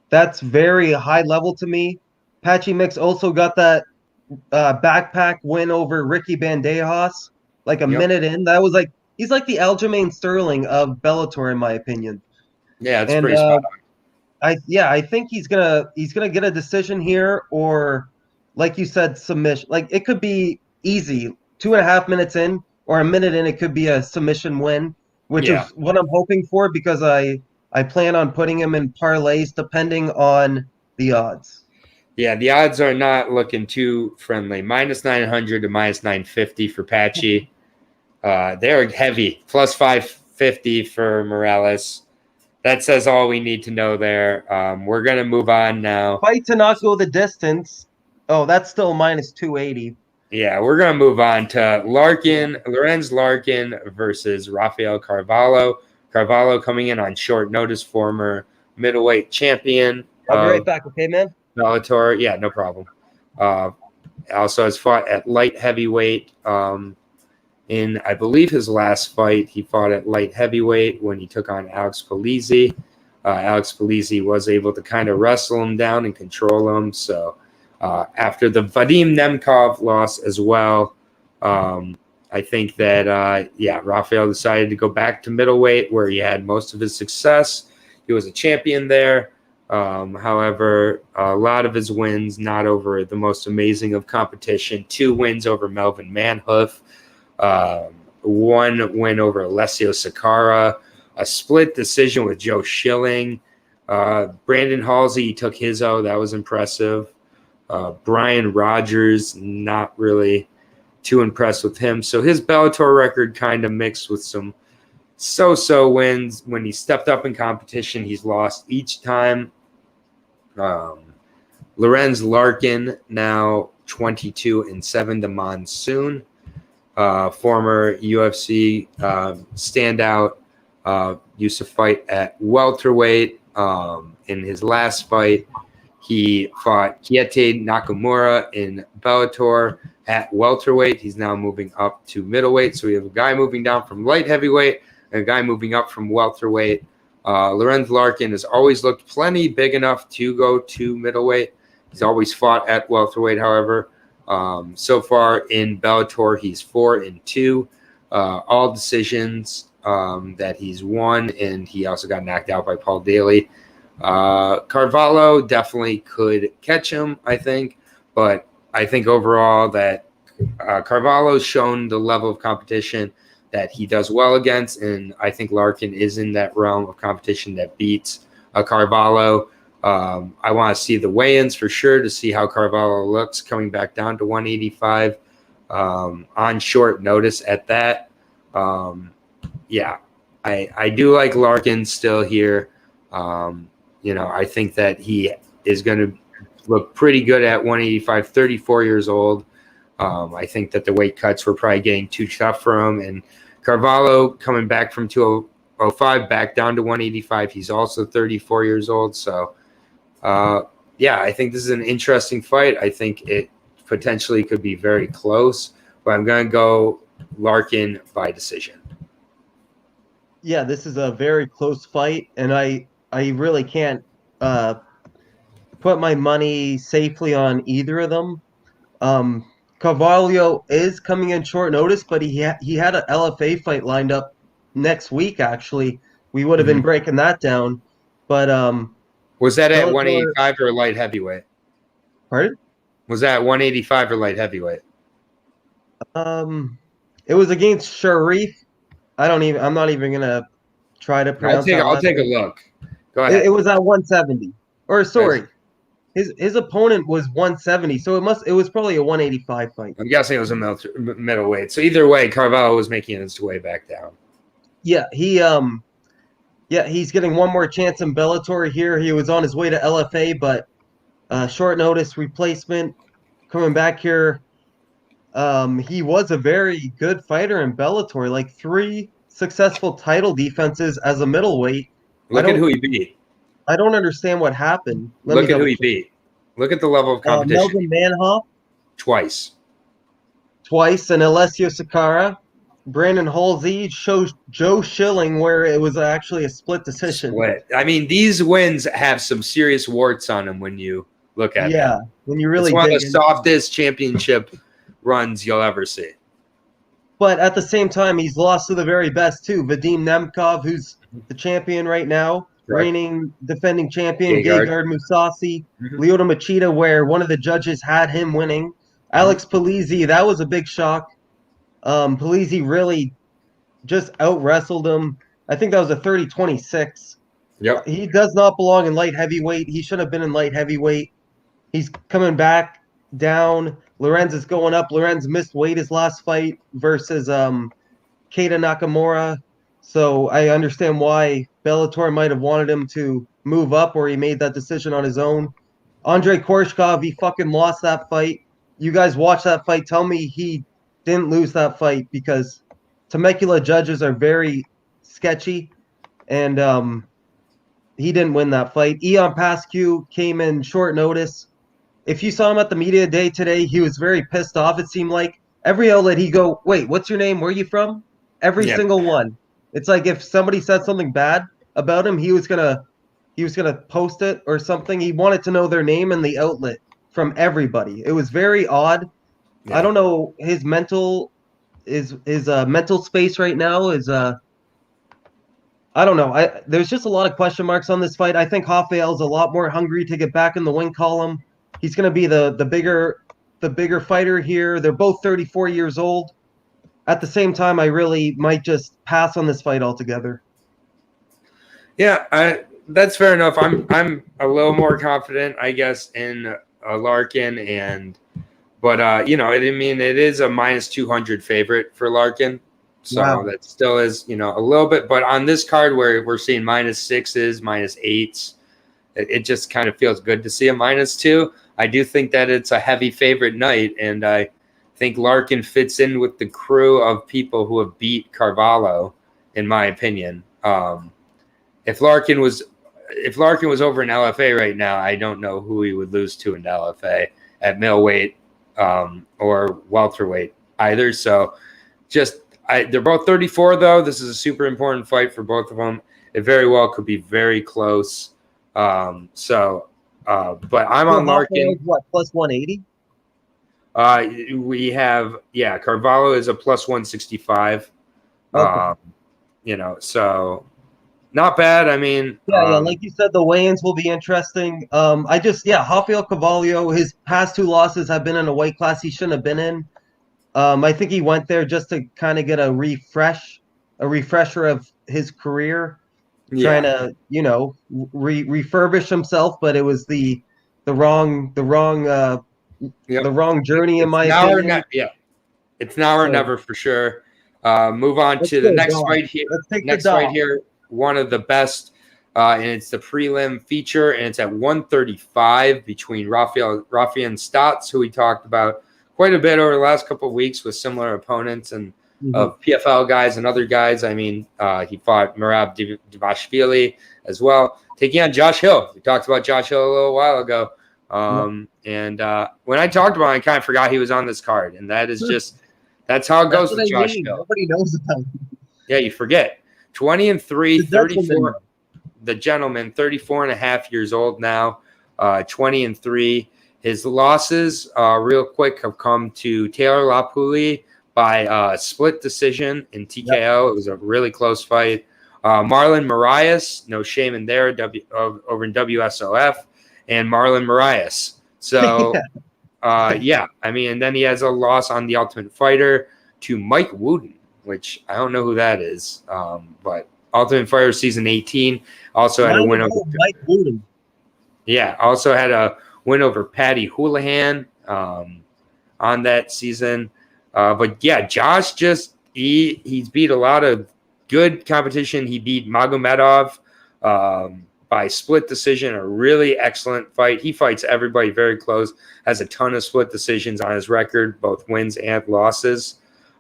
that's very high level to me. Patchy Mix also got that backpack win over Ricky Bandejas like a Yep. minute in. That was like he's like the Aljamain Sterling of Bellator in my opinion. Yeah, it's And pretty spot on. I think he's gonna get a decision here, or like you said, submission. Like it could be easy, 2.5 minutes in or a minute in, it could be a submission win, which Yeah. is what I'm hoping for because I plan on putting him in parlays depending on the odds. Yeah, the odds are not looking too friendly. -900 to -950 for Patchy. They're heavy. +550 for Morales. That says all we need to know there. We're going to move on now. Fight to not go the distance. Oh, that's still -280. Yeah, we're going to move on to Lorenz Larkin versus Rafael Carvalho. Carvalho coming in on short notice, former middleweight champion. I'll be right back, okay, man? Bellator, yeah, no problem. Also has fought at light heavyweight. In, I believe, his last fight, he fought at light heavyweight when he took on Alex Polizzi. Alex Polizzi was able to kind of wrestle him down and control him. So after the Vadim Nemkov loss as well, I think that, Rafael decided to go back to middleweight where he had most of his success. He was a champion there. However, a lot of his wins not over the most amazing of competition. 2 wins over Melvin Manhoof, 1 win over Alessio Sakara, a split decision with Joe Schilling. Brandon Halsey took his O. That was impressive. Brian Rogers, not really too impressed with him. So his Bellator record kind of mixed with some so-so wins. When he stepped up in competition, he's lost each time. Lorenz Larkin, now 22-7 to Monsoon. Former UFC standout, used to fight at welterweight. In his last fight, he fought Keita Nakamura in Bellator at welterweight. He's now moving up to middleweight. So we have a guy moving down from light heavyweight and a guy moving up from welterweight. Lorenz Larkin has always looked plenty big enough to go to middleweight. He's always fought at welterweight, however. So far in Bellator, he's 4-2. All decisions that he's won, and he also got knocked out by Paul Daly. Carvalho definitely could catch him, I think. But I think overall that Carvalho's shown the level of competition that he does well against, and I think Larkin is in that realm of competition that beats Carvalho. I want to see the weigh-ins for sure to see how Carvalho looks coming back down to 185 on short notice at that. I do like Larkin still here. I think that he is going to look pretty good at 185, 34 years old. I think that the weight cuts were probably getting too tough for him. And Carvalho coming back from 205 back down to 185. He's also 34 years old. So, I think this is an interesting fight. I think it potentially could be very close, but I'm going to go Larkin by decision. Yeah, this is a very close fight, and I really can't put my money safely on either of them. Carvalho is coming in short notice, but he had an LFA fight lined up next week. Actually, we would have been breaking that down, but was that at 185 or light heavyweight? Pardon? Was that 185 or light heavyweight? It was against Sharif. I'm not even gonna try to pronounce that. I'll take a look. Go ahead. It was at 170. Or sorry, Yes. his opponent was 170, so it was probably a 185 fight. I'm guessing it was a middleweight. So either way, Carvalho was making his way back down. Yeah, he's getting one more chance in Bellator here. He was on his way to LFA, but short notice replacement coming back here. He was a very good fighter in Bellator, like 3 successful title defenses as a middleweight. Look at who he beat. I don't understand what happened. Look at who he beat. Look at the level of competition. Melvin Manhoff. Twice, and Alessio Sakara. Brandon Halsey, Joe Schilling, where it was actually a split decision. I mean, these wins have some serious warts on them when you look at them. When you really it's one of the softest championship runs you'll ever see. But at the same time, he's lost to the very best too. Vadim Nemkov, who's the champion right now, reigning defending champion. Gegard Mousasi, Lyoto Machida, where one of the judges had him winning. Alex Polizzi, that was a big shock. Polizzi really just out-wrestled him. I think that was a 30-26. Yep. He does not belong in light heavyweight. He should have been in light heavyweight. He's coming back down. Lorenz is going up. Lorenz missed weight his last fight versus Keita Nakamura. So I understand why Bellator might have wanted him to move up, or he made that decision on his own. Andrei Korshkov, he fucking lost that fight. You guys watch that fight. Tell me he didn't lose that fight, because Temecula judges are very sketchy, and he didn't win that fight. Ion Pascu came in short notice. If you saw him at the media day today, he was very pissed off. It seemed like every outlet he go, wait, what's your name? Where are you from? Every single one. It's like if somebody said something bad about him, he was gonna post it or something. He wanted to know their name and the outlet from everybody. It was very odd. Yeah. I don't know his mental mental space right now is I don't know. There's just a lot of question marks on this fight. I think Rafael's a lot more hungry to get back in the win column. He's going to be the bigger fighter here. They're both 34 years old. At the same time, I really might just pass on this fight altogether. Yeah, that's fair enough. I'm a little more confident, I guess, in Larkin, but I mean, it is a minus 200 favorite for Larkin, so that still is a little bit. But on this card where we're seeing minus 6s, minus 8s, it just kind of feels good to see a minus 2. I do think that it's a heavy favorite night, and I think Larkin fits in with the crew of people who have beat Carvalho, in my opinion. If Larkin was over in LFA right now, I don't know who he would lose to in LFA at middleweight or welterweight either. So they're both 34 though. This is a super important fight for both of them. It very well could be very close. But I'm on Larkin. What, plus 180? We have Carvalho is a plus 165. Okay. So not bad. I mean, like you said, the weigh-ins will be interesting. Rafael Carvalho, his past 2 losses have been in a weight class he shouldn't have been in. I think he went there just to kind of get a refresher of his career, trying to refurbish himself, but it was the wrong journey in my opinion. It's now or never for sure. Move on to the next fight here. Next fight here, one of the best, and it's the prelim feature, and it's at 135 between Raufeon and Stots, who we talked about quite a bit over the last couple of weeks with similar opponents and PFL guys and other guys. I mean, he fought Merab Dvalishvili as well, taking on Josh Hill. We talked about Josh Hill a little while ago. And when I talked about him, I kind of forgot he was on this card, and that is that's how it goes with Josh Hill. Nobody knows about him. Yeah, you forget. 20-3, 34. The gentleman, 34 and a half years old now, 20-3. His losses, real quick, have come to Taylor Lapuli by split decision in TKO. Yep. It was a really close fight. Marlon Moraes, no shame in there, over in WSOF, and Marlon Moraes. So, I mean, and then he has a loss on The Ultimate Fighter to Mike Wooten. which I don't know who that is. But Ultimate Fighter Season 18 also had a win over Mike Wooten. Yeah, also had a win over Patty Houlihan on that season. But yeah, Josh he's beat a lot of good competition. He beat Magomedov by split decision, a really excellent fight. He fights everybody very close, has a ton of split decisions on his record, both wins and losses.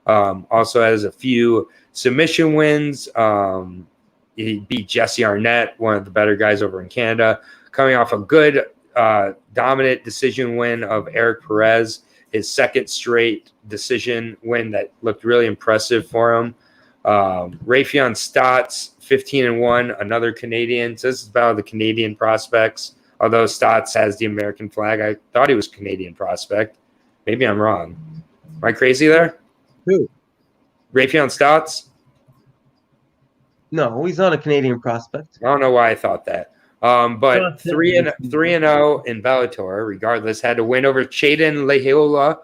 Also has a few submission wins. He beat Jesse Arnett, one of the better guys over in Canada, coming off a good dominant decision win of Erik Perez, his second straight decision win that looked really impressive for him. Raufeon Stots, 15-1, another Canadian. So this is about the Canadian prospects. Although Stots has the American flag, I thought he was a Canadian prospect. Maybe I'm wrong. Am I crazy there? Who? Raufeon Stots? No, he's not a Canadian prospect. I don't know why I thought that. But 3-0 in Bellator, regardless, had to win over Chaden Leheola,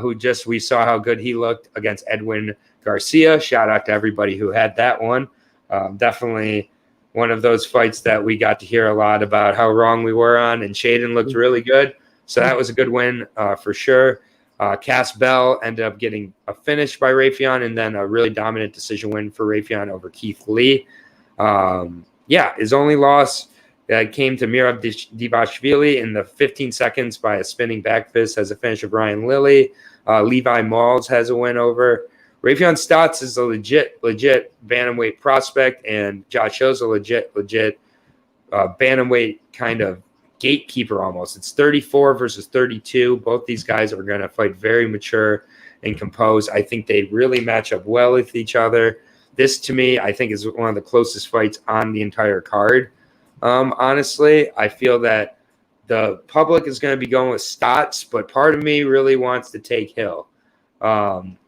who we saw how good he looked against Edwin Garcia. Shout out to everybody who had that one. Definitely one of those fights that we got to hear a lot about how wrong we were on, and Chaden looked really good. So that was a good win for sure. Cass Bell ended up getting a finish by Raufeon, and then a really dominant decision win for Raufeon over Keith Lee. His only loss came to Mirab Dibashvili in the 15 seconds by a spinning back fist as a finish of Ryan Lilly. Levi Malls has a win over. Raufeon Stots is a legit bantamweight prospect, and Josh Hill's a legit bantamweight kind of gatekeeper almost. It's 34 versus 32. Both these guys are going to fight very mature and composed. I think they really match up well with each other. This, to me, I think is one of the closest fights on the entire card. Honestly, I feel that the public is going to be going with Stots, but part of me really wants to take Hill.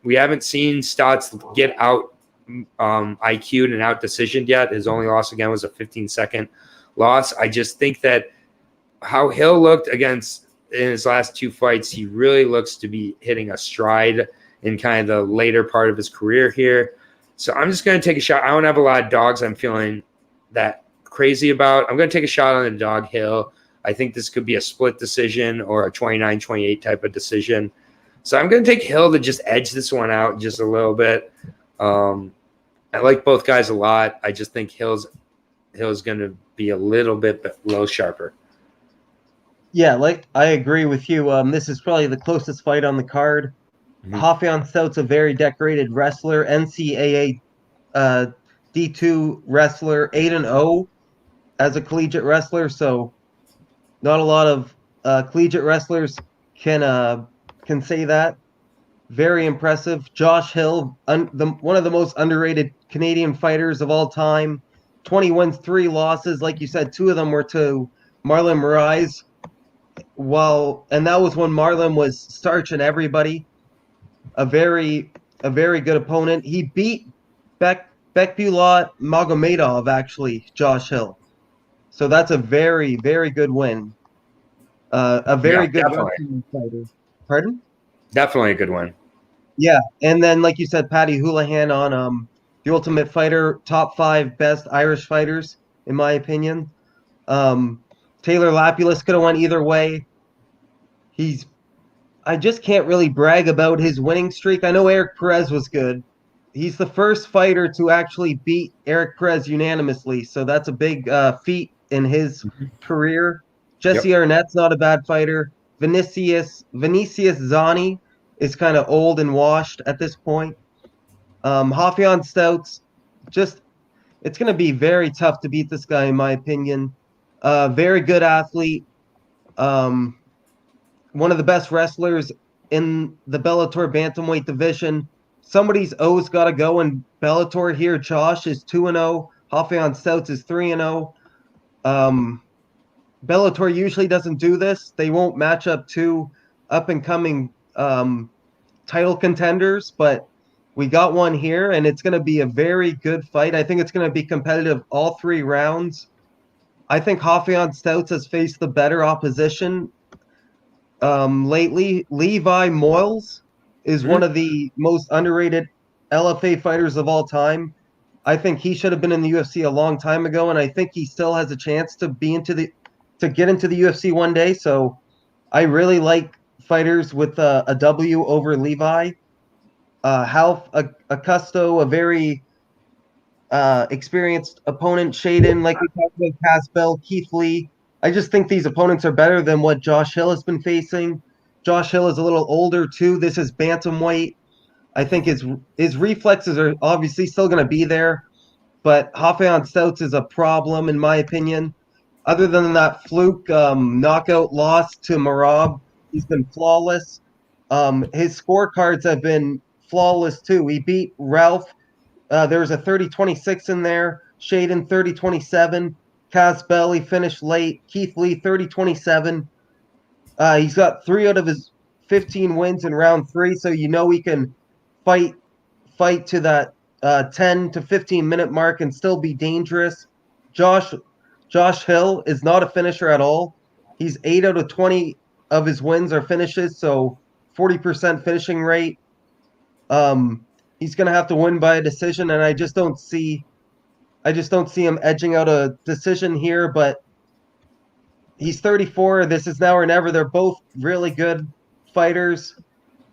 We haven't seen Stots get out IQ'd and out decisioned yet. His only loss again was a 15-second loss. I just think that how Hill looked in his last two fights, he really looks to be hitting a stride in kind of the later part of his career here. So I'm just going to take a shot. I don't have a lot of dogs I'm feeling that crazy about. I'm going to take a shot on the dog Hill. I think this could be a split decision or a 29-28 type of decision. So I'm going to take Hill to just edge this one out just a little bit. I like both guys a lot. I just think Hill's going to be a little sharper. Yeah, I agree with you. This is probably the closest fight on the card. Mm-hmm. Raufeon Stout's a very decorated wrestler, NCAA D2 wrestler, 8-0 as a collegiate wrestler. So not a lot of collegiate wrestlers can say that. Very impressive. Josh Hill, one of the most underrated Canadian fighters of all time. 20 wins, 3 losses. Like you said, 2 of them were to Marlon Moraes. And that was when Marlon was starching everybody. A very good opponent. He beat Bekbulat Magomedov, actually, Josh Hill. So that's a very, very good win. A very good fighter. Pardon? Definitely a good one. Yeah, and then like you said, Patty Houlihan on The Ultimate Fighter, top 5 best Irish fighters, in my opinion. Taylor Lapulus could have went either way. I just can't really brag about his winning streak. I know Erik Perez was good. He's the first fighter to actually beat Erik Perez unanimously, so that's a big feat in his career. Jesse Arnett's not a bad fighter. Vinicius Zani is kind of old and washed at this point. Raufeon Stots, it's going to be very tough to beat this guy, in my opinion. Very good athlete. One of the best wrestlers in the Bellator bantamweight division. Somebody's O's got to go in Bellator here. Josh is 2-0. Raufeon Stots is 3-0. Bellator usually doesn't do this. They won't match up 2 up-and-coming title contenders, but we got one here, and it's going to be a very good fight. I think it's going to be competitive all 3 rounds. I think Raufeon Stots has faced the better opposition lately. Levi Moyles is one of the most underrated LFA fighters of all time. I think he should have been in the UFC a long time ago, and I think he still has a chance to get into the UFC one day. So I really like fighters with a W over Levi. Augusto, a very experienced opponent. Shaden, like we talked about, Campbell, Quealley. I just think these opponents are better than what Josh Hill has been facing. Josh Hill is a little older too. This is bantamweight. I think his reflexes are obviously still going to be there, but Rafael Stots is a problem in my opinion. Other than that fluke knockout loss to Marab, he's been flawless. His scorecards have been flawless too. He beat Ralph. There was a 30-26 in there. Shaden 30-27. Campbell, he finished late. Quealley 30-27. He's got 3 out of his 15 wins in round 3, so you know he can fight to that 10 to 15 minute mark and still be dangerous. Josh Hill is not a finisher at all. He's 8 out of 20 of his wins are finishes, so 40% finishing rate. He's going to have to win by a decision, and I just don't see him edging out a decision here, but he's 34. This is now or never. They're both really good fighters.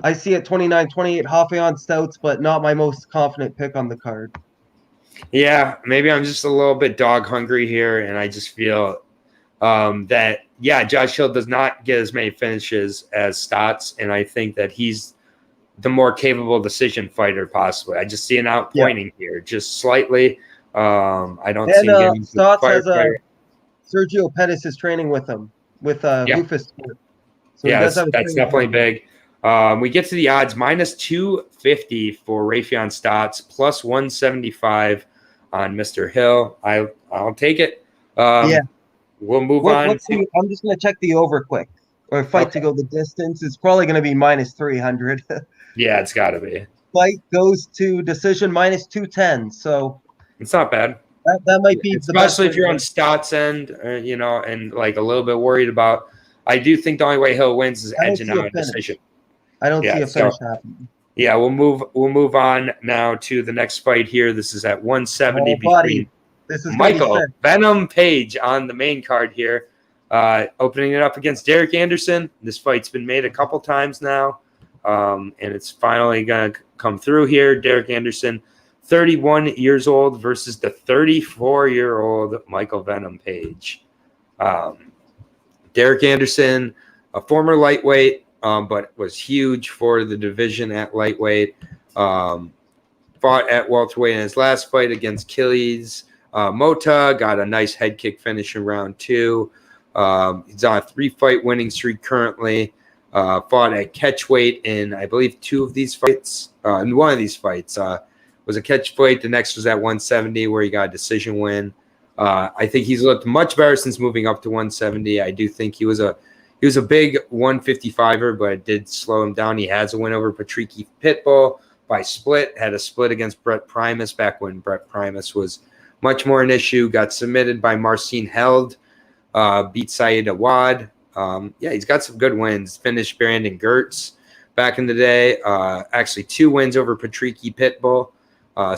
I see it 29-28 Rafael Stots, but not my most confident pick on the card. Yeah, maybe I'm just a little bit dog hungry here, and I just feel that, Josh Hill does not get as many finishes as Stots, and I think that he's the more capable decision fighter possibly. I just see an outpointing here, just slightly. I don't see him. Stots has Sergio Pettis is training with him, with Rufus. So that's definitely big. We get to the odds, minus 250 for Raufeon Stots, plus 175 on Mr. Hill. I'll take it. We'll move on. I'm just going to check the over quick. Or fight to go the distance. It's probably going to be minus 300. Yeah, it's got to be. Fight goes to decision minus 210. So it's not bad. That might be especially if you're on Stots end, and like a little bit worried about. I do think the only way Hill wins is edging out a decision. I don't see a finish happening. Yeah, we'll move on now to the next fight here. This is at 170 between Michael Venom Page on the main card here, opening it up against Derek Anderson. This fight's been made a couple times now, and it's finally going to come through here. Derek Anderson, 31 years old versus the 34-year-old Michael Venom Page. Derek Anderson, a former lightweight, but was huge for the division at lightweight. Fought at welterweight in his last fight against Quealley Mota. Got a nice head kick finish in round 2. He's on a 3-fight winning streak currently. Fought at catchweight in, I believe, 2 of these fights. In one of these fights was a catch fight. The next was at 170 where he got a decision win. I think he's looked much better since moving up to 170. I do think he was a big 155er, but it did slow him down. He has a win over Patricky Pitbull by split. Had a split against Brett Primus back when Brett Primus was much more an issue. Got submitted by Marcin Held. Beat Saeed Awad. He's got some good wins. Finished Brandon Gertz back in the day. Actually, 2 wins over Patricky Pitbull.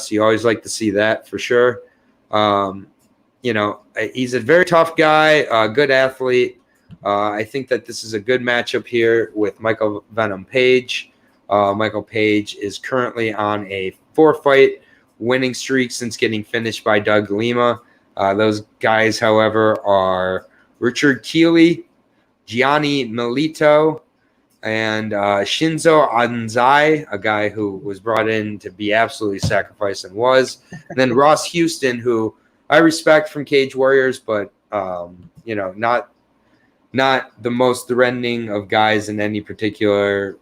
So you always like to see that for sure. He's a very tough guy, good athlete. I think that this is a good matchup here with Michael Venom Page. Michael Page is currently on a 4-fight winning streak since getting finished by Doug Lima. Those guys, however, are Richard Quealley, Gianni Milito, and Shinzo Anzai, a guy who was brought in to be absolutely sacrificed and was. And then Ross Houston, who I respect from Cage Warriors, but not the most threatening of guys in any particular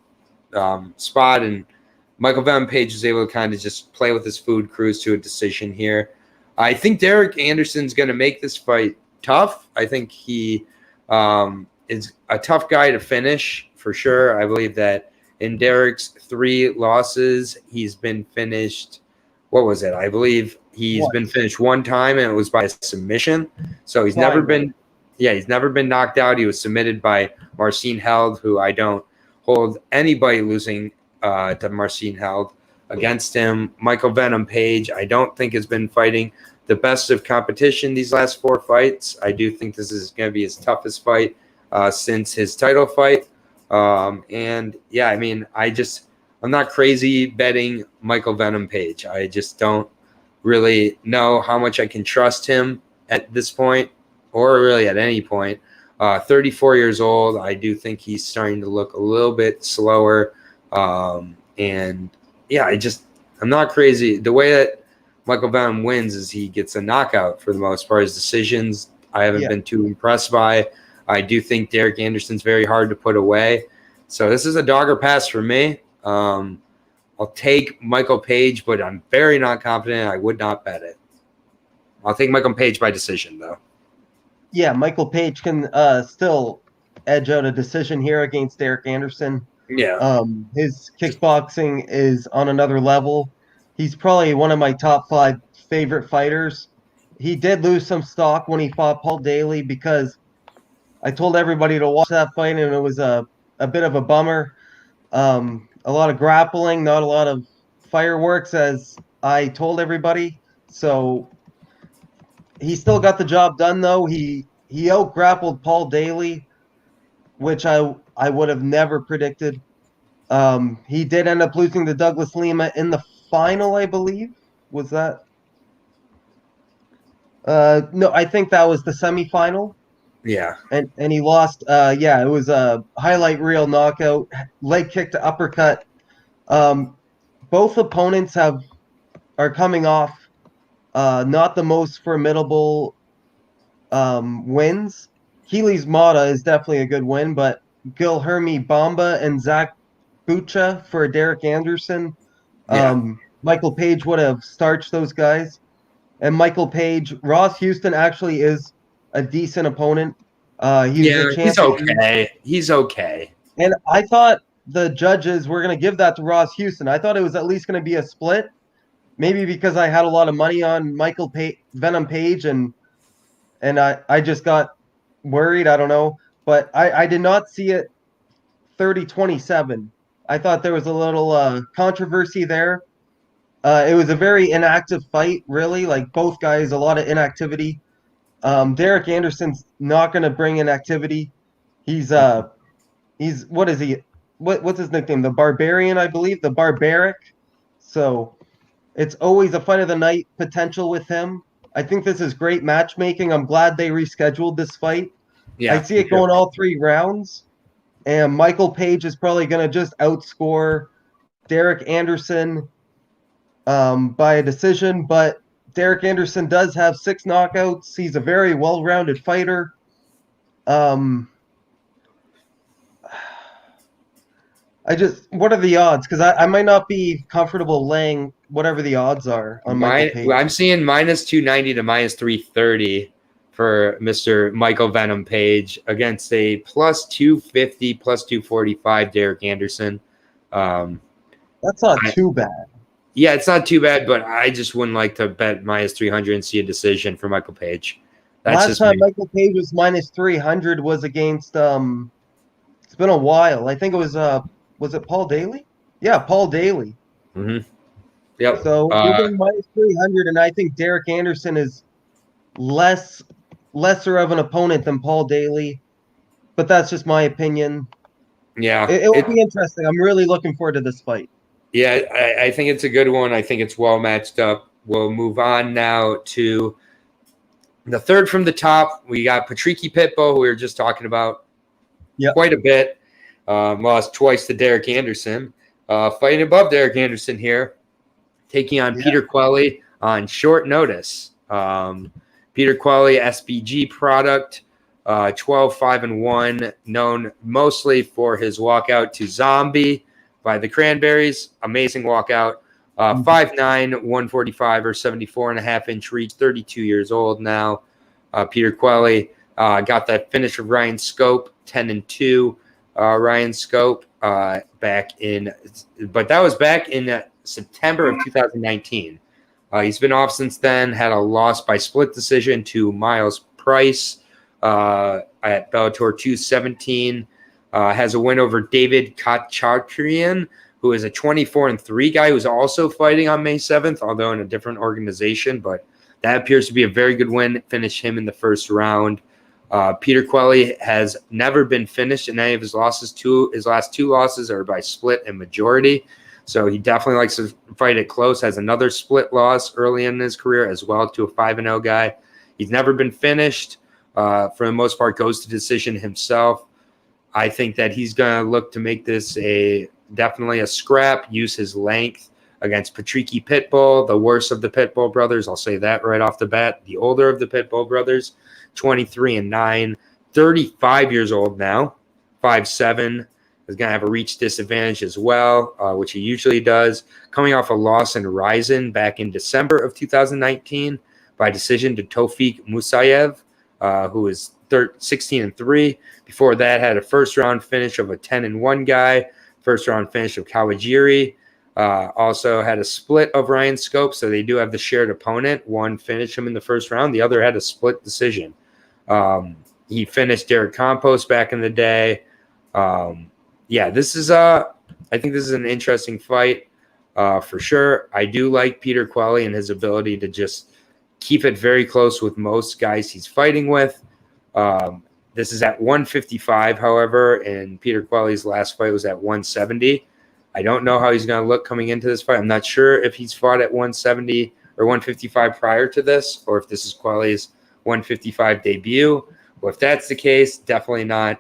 spot. And Michael Venom Page was able to kind of just play with his food, cruise to a decision here. I think Derek Anderson's going to make this fight tough. I think he is a tough guy to finish for sure. I believe that in Derek's 3 losses, he's been finished. What was it? I believe he's been finished 1 time, and it was by submission. So he's never been knocked out. He was submitted by Marcin Held, who I don't hold anybody losing to Marcin Held. against him. Michael Venom Page, I don't think has been fighting the best of competition these last 4 fights. I do think this is going to be his toughest fight since his title fight. And yeah, I mean, I'm not crazy betting Michael Venom Page. I just don't really know how much I can trust him at this point, or really at any point. 34 years old. I do think he's starting to look a little bit slower. And yeah, I'm not crazy. The way that Michael Venom wins is he gets a knockout for the most part. His decisions I haven't been too impressed by. I do think Derek Anderson's very hard to put away. So this is a dog or pass for me. I'll take Michael Page, but I'm very not confident. I would not bet it. I'll take Michael Page by decision, though. Yeah, Michael Page can still edge out a decision here against Derek Anderson. Yeah. His kickboxing is on another level. He's probably one of my top 5 favorite fighters. He did lose some stock when he fought Paul Daly because I told everybody to watch that fight, and it was a bit of a bummer. A lot of grappling, not a lot of fireworks, as I told everybody. So he still got the job done, though. He out-grappled Paul Daly, which I would have never predicted. He did end up losing to Douglas Lima in the final, I believe. Was that? No, I think that was the semifinal. Yeah. And he lost. It was a highlight reel knockout, leg kick to uppercut. Both opponents are coming off not the most formidable wins. Keely's Mata is definitely a good win, but Guilherme Bamba and Zach Bucha for Derek Anderson. Michael Page would have starched those guys. And Michael Page, Ross Houston actually is a decent opponent. He's okay. He's okay. And I thought the judges were going to give that to Ross Houston. I thought it was at least going to be a split. Maybe because I had a lot of money on Michael Venom Page, and I just got worried. I don't know. But I did not see it 30-27. I thought there was a little controversy there. It was a very inactive fight, really. Like, both guys, a lot of inactivity. Derek Anderson's not going to bring in activity. He's what is he? What's his nickname? The Barbarian, I believe. The Barbaric. So it's always a fight of the night potential with him. I think this is great matchmaking. I'm glad they rescheduled this fight. Yeah, I see it going all 3 rounds. And Michael Page is probably going to just outscore Derek Anderson by a decision. But Derek Anderson does have 6 knockouts. He's a very well-rounded fighter. What are the odds? Because I might not be comfortable laying whatever the odds are on Michael Page. I'm seeing -290 to -330 for Mr. Michael Venom Page against a +250, +245 Derek Anderson. That's not too bad. Yeah, it's not too bad, but I just wouldn't like to bet -300 and see a decision for Michael Page. Last time Michael Page was -300 was against it's been a while. I think it was it Paul Daly? Yeah, Paul Daly. Mm-hmm. Yep. So we're going -300, and I think Derek Anderson is lesser of an opponent than Paul Daly, but that's just my opinion. Yeah, it will be interesting. I'm really looking forward to this fight. Yeah, I think it's a good one. I think it's well matched up. We'll move on now to the third from the top. We got Patricky Pitbull, who we were just talking about quite a bit. Lost twice to Derek Anderson. Fighting above Derek Anderson here, taking on Peter Quealley on short notice. Peter Quealley, SBG product, 12-5-1, known mostly for his walkout to Zombie by the Cranberries. Amazing walkout. 5'9", 145 or 74.5-inch reach, 32 years old now. Peter Quealley got that finish of Ryan Scope, 10-2. Ryan Scope back in September of 2019. He's been off since then, had a loss by split decision to Miles Price at Bellator 217. Has a win over David Kacharian who is a 24-3 guy who's also fighting on May 7th, although in a different organization. But that appears to be a very good win. Finish him in the first round. Peter Quealley has never been finished in any of his losses. His last 2 losses are by split and majority. So he definitely likes to fight it close. Has another split loss early in his career as well to a 5-0 guy. He's never been finished. For the most part, goes to decision himself. I think that he's going to look to make this definitely a scrap, use his length against Patricky Pitbull, the worst of the Pitbull brothers. I'll say that right off the bat. The older of the Pitbull brothers, 23-9, 35 years old now, 5'7", is going to have a reach disadvantage as well, which he usually does. Coming off a loss in Ryzen back in December of 2019 by decision to Tofik Musayev, who is 16-3. Before that, had a first-round finish of a 10-1 guy, first-round finish of Kawajiri. Also had a split of Ryan Scope, so they do have the shared opponent. One finished him in the first round. The other had a split decision. He finished Derek Campos back in the day. This is I think this is an interesting fight for sure. I do like Peter Quealley and his ability to just keep it very close with most guys he's fighting with. This is at 155, however, and Peter Quealley's last fight was at 170. I don't know how he's going to look coming into this fight. I'm not sure if he's fought at 170 or 155 prior to this, or if this is Quealley's 155 debut. Well, if that's the case, definitely not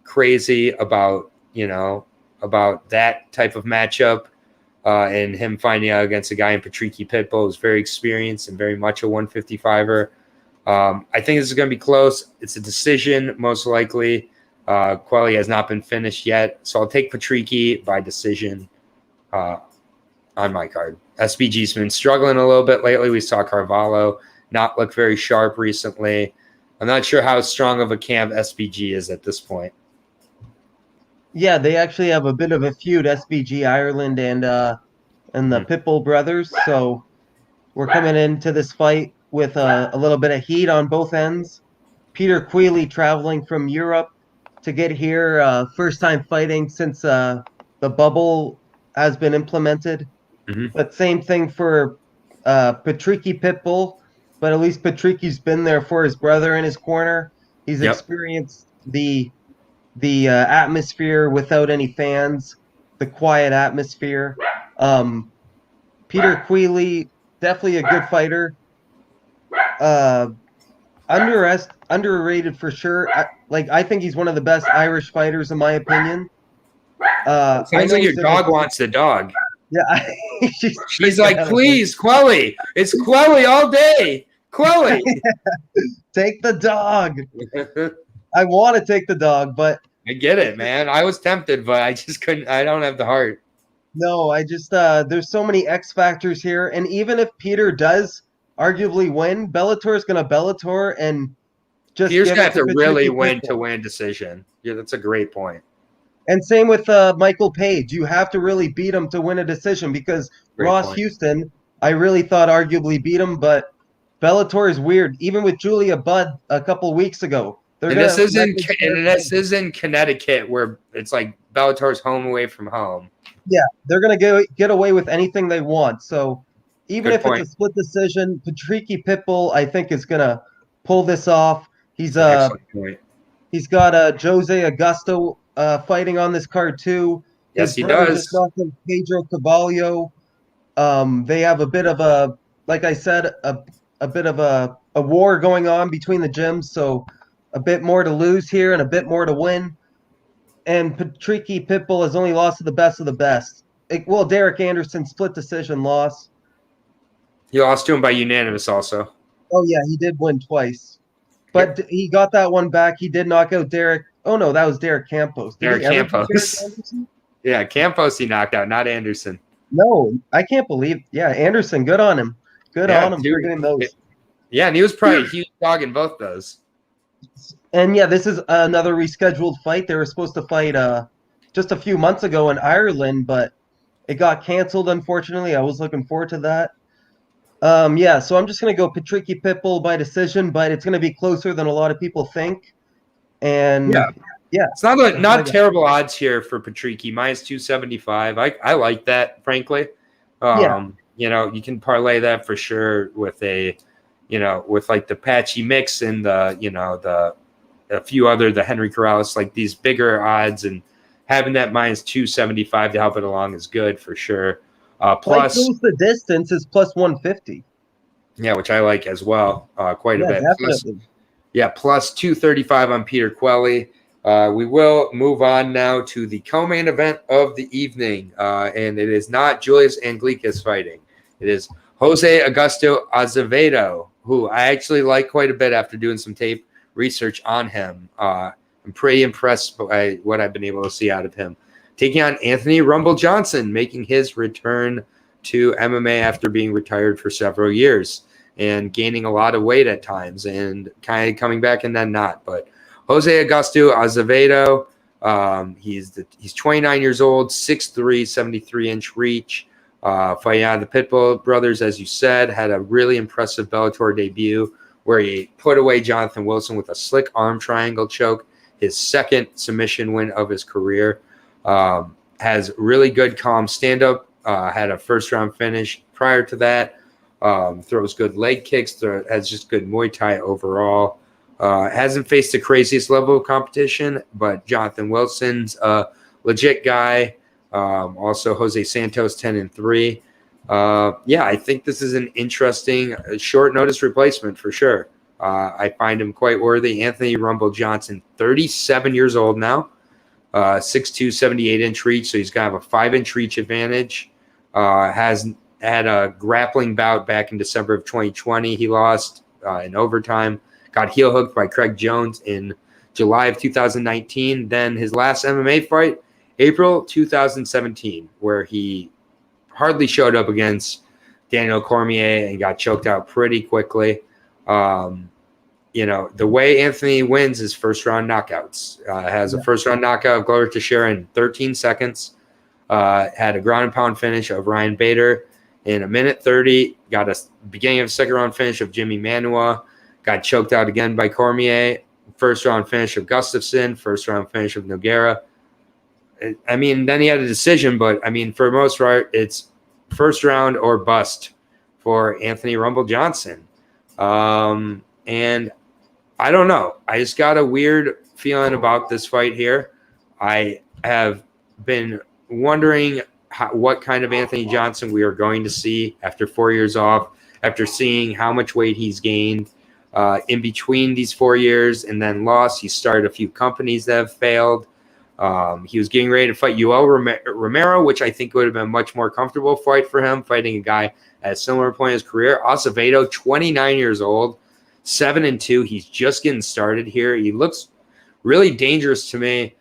crazy about that type of matchup. And him finding out against a guy in Patricky Pitbull who's very experienced and very much a 155er. I think this is going to be close. It's a decision, most likely. Quealley has not been finished yet, so I'll take Patricky by decision on my card. SBG's been struggling a little bit lately. We saw Carvalho not look very sharp recently. I'm not sure how strong of a camp SBG is at this point. Yeah, they actually have a bit of a feud, SBG Ireland and the Pitbull brothers. So we're coming into this fight with a little bit of heat on both ends. Peter Quealley traveling from Europe to get here, first time fighting since the bubble has been implemented. Mm-hmm. But same thing for Patricky Pitbull, but at least Patricky's been there for his brother in his corner. He's experienced the atmosphere without any fans, the quiet atmosphere. Peter Quealley, definitely a good fighter. Underrated for sure. I think he's one of the best Irish fighters in my opinion. Sounds like your dog wants the dog. Yeah, she's like, please, Quealley. It's Quealley all day. Quealley, take the dog. I want to take the dog, but I get it, man. I was tempted, but I just couldn't. I don't have the heart. No, I just there's so many X factors here, and even if Peter does arguably win, Bellator is going to Bellator and just Peter's going to have to really win to win decision. Yeah, that's a great point. And same with Michael Page. You have to really beat him to win a decision because Ross Houston, I really thought arguably beat him, but Bellator is weird. Even with Julia Budd a couple weeks ago. This is in Connecticut where it's like Bellator's home away from home. Yeah, they're going to get away with anything they want. So even if it's a split decision, Patricky Pitbull, I think, is going to pull this off. He's got Jose Augusto fighting on this card too. Yes, he does. Pedro Carvalho. They have a bit of a, like I said, a bit of a war going on between the gyms. So a bit more to lose here and a bit more to win. And Patricky Pitbull has only lost to the best of the best. Derek Anderson split decision loss. He lost to him by unanimous also. Oh, yeah, he did win twice. But he got that one back. He did knock out Derek. Oh, no, that was Derek Campos. Derek Campos. Yeah, Campos he knocked out, not Anderson. No, I can't believe. Yeah, Anderson, good on him. Good on him for doing those. Yeah, and he was probably a huge dog in both those. And, yeah, this is another rescheduled fight. They were supposed to fight just a few months ago in Ireland, but it got canceled, unfortunately. I was looking forward to that. So I'm just going to go Patricky Pitbull by decision, but it's going to be closer than a lot of people think. And Yeah, It's not that's not what I got. terrible odds here for Patchy, minus 275. I like that, frankly. Yeah, You can parlay that for sure with with like the Patchy mix and the a few other, the Henry Corrales, like these bigger odds, and having that minus 275 to help it along is good for sure. Fight Plus, goes the distance is plus 150. yeah, which I like as well, quite a Yeah, bit. Plus, definitely. yeah, plus 235 on Peter Quealley. We will move on now to the co-main event of the evening, and it is not Julius Anglicas fighting. It is Jose Augusto Azevedo, who I actually like quite a bit after doing some tape research on him. I'm pretty impressed by what I've been able to see out of him. Taking on Anthony Rumble Johnson, making his return to MMA after being retired for several years and gaining a lot of weight at times and kind of coming back and then not. But Jose Augusto Azevedo, he's 29 years old, 6'3", 73-inch reach, fighting out of the Pitbull brothers, as you said, had a really impressive Bellator debut where he put away Jonathan Wilson with a slick arm triangle choke, his second submission win of his career. Has really good calm stand-up, had a first-round finish prior to that. Throws good leg kicks, has just good Muay Thai overall. Hasn't faced the craziest level of competition, but Jonathan Wilson's a legit guy. Also, Jose Santos 10-3. I think this is an interesting short notice replacement for sure. I find him quite worthy. Anthony Rumble Johnson, 37 years old now, 6'2", 78-inch reach, so he's got a 5-inch reach advantage. Has had a grappling bout back in December of 2020. He lost in overtime. Got heel hooked by Craig Jones in July of 2019. Then his last MMA fight, April 2017, where he hardly showed up against Daniel Cormier and got choked out pretty quickly. The way Anthony wins is first-round knockouts. Has a first-round knockout of Glover Teixeira in 13 seconds. Had a ground and pound finish of Ryan Bader in 1:30. Got a beginning of a second-round finish of Jimmy Manua. Got choked out again by Cormier. First-round finish of Gustafsson. First-round finish of Nogueira. I mean, then he had a decision, but, I mean, for most part, it's first round or bust for Anthony Rumble Johnson. And I don't know. I just got a weird feeling about this fight here. I have been wondering what kind of Anthony Johnson we are going to see after 4 years off, after seeing how much weight he's gained in between these 4 years and then lost. He started a few companies that have failed. He was getting ready to fight Yoel Romero, which I think would have been a much more comfortable fight for him, fighting a guy at a similar point in his career. Azevedo, 29 years old, 7-2. He's just getting started here. He looks really dangerous to me.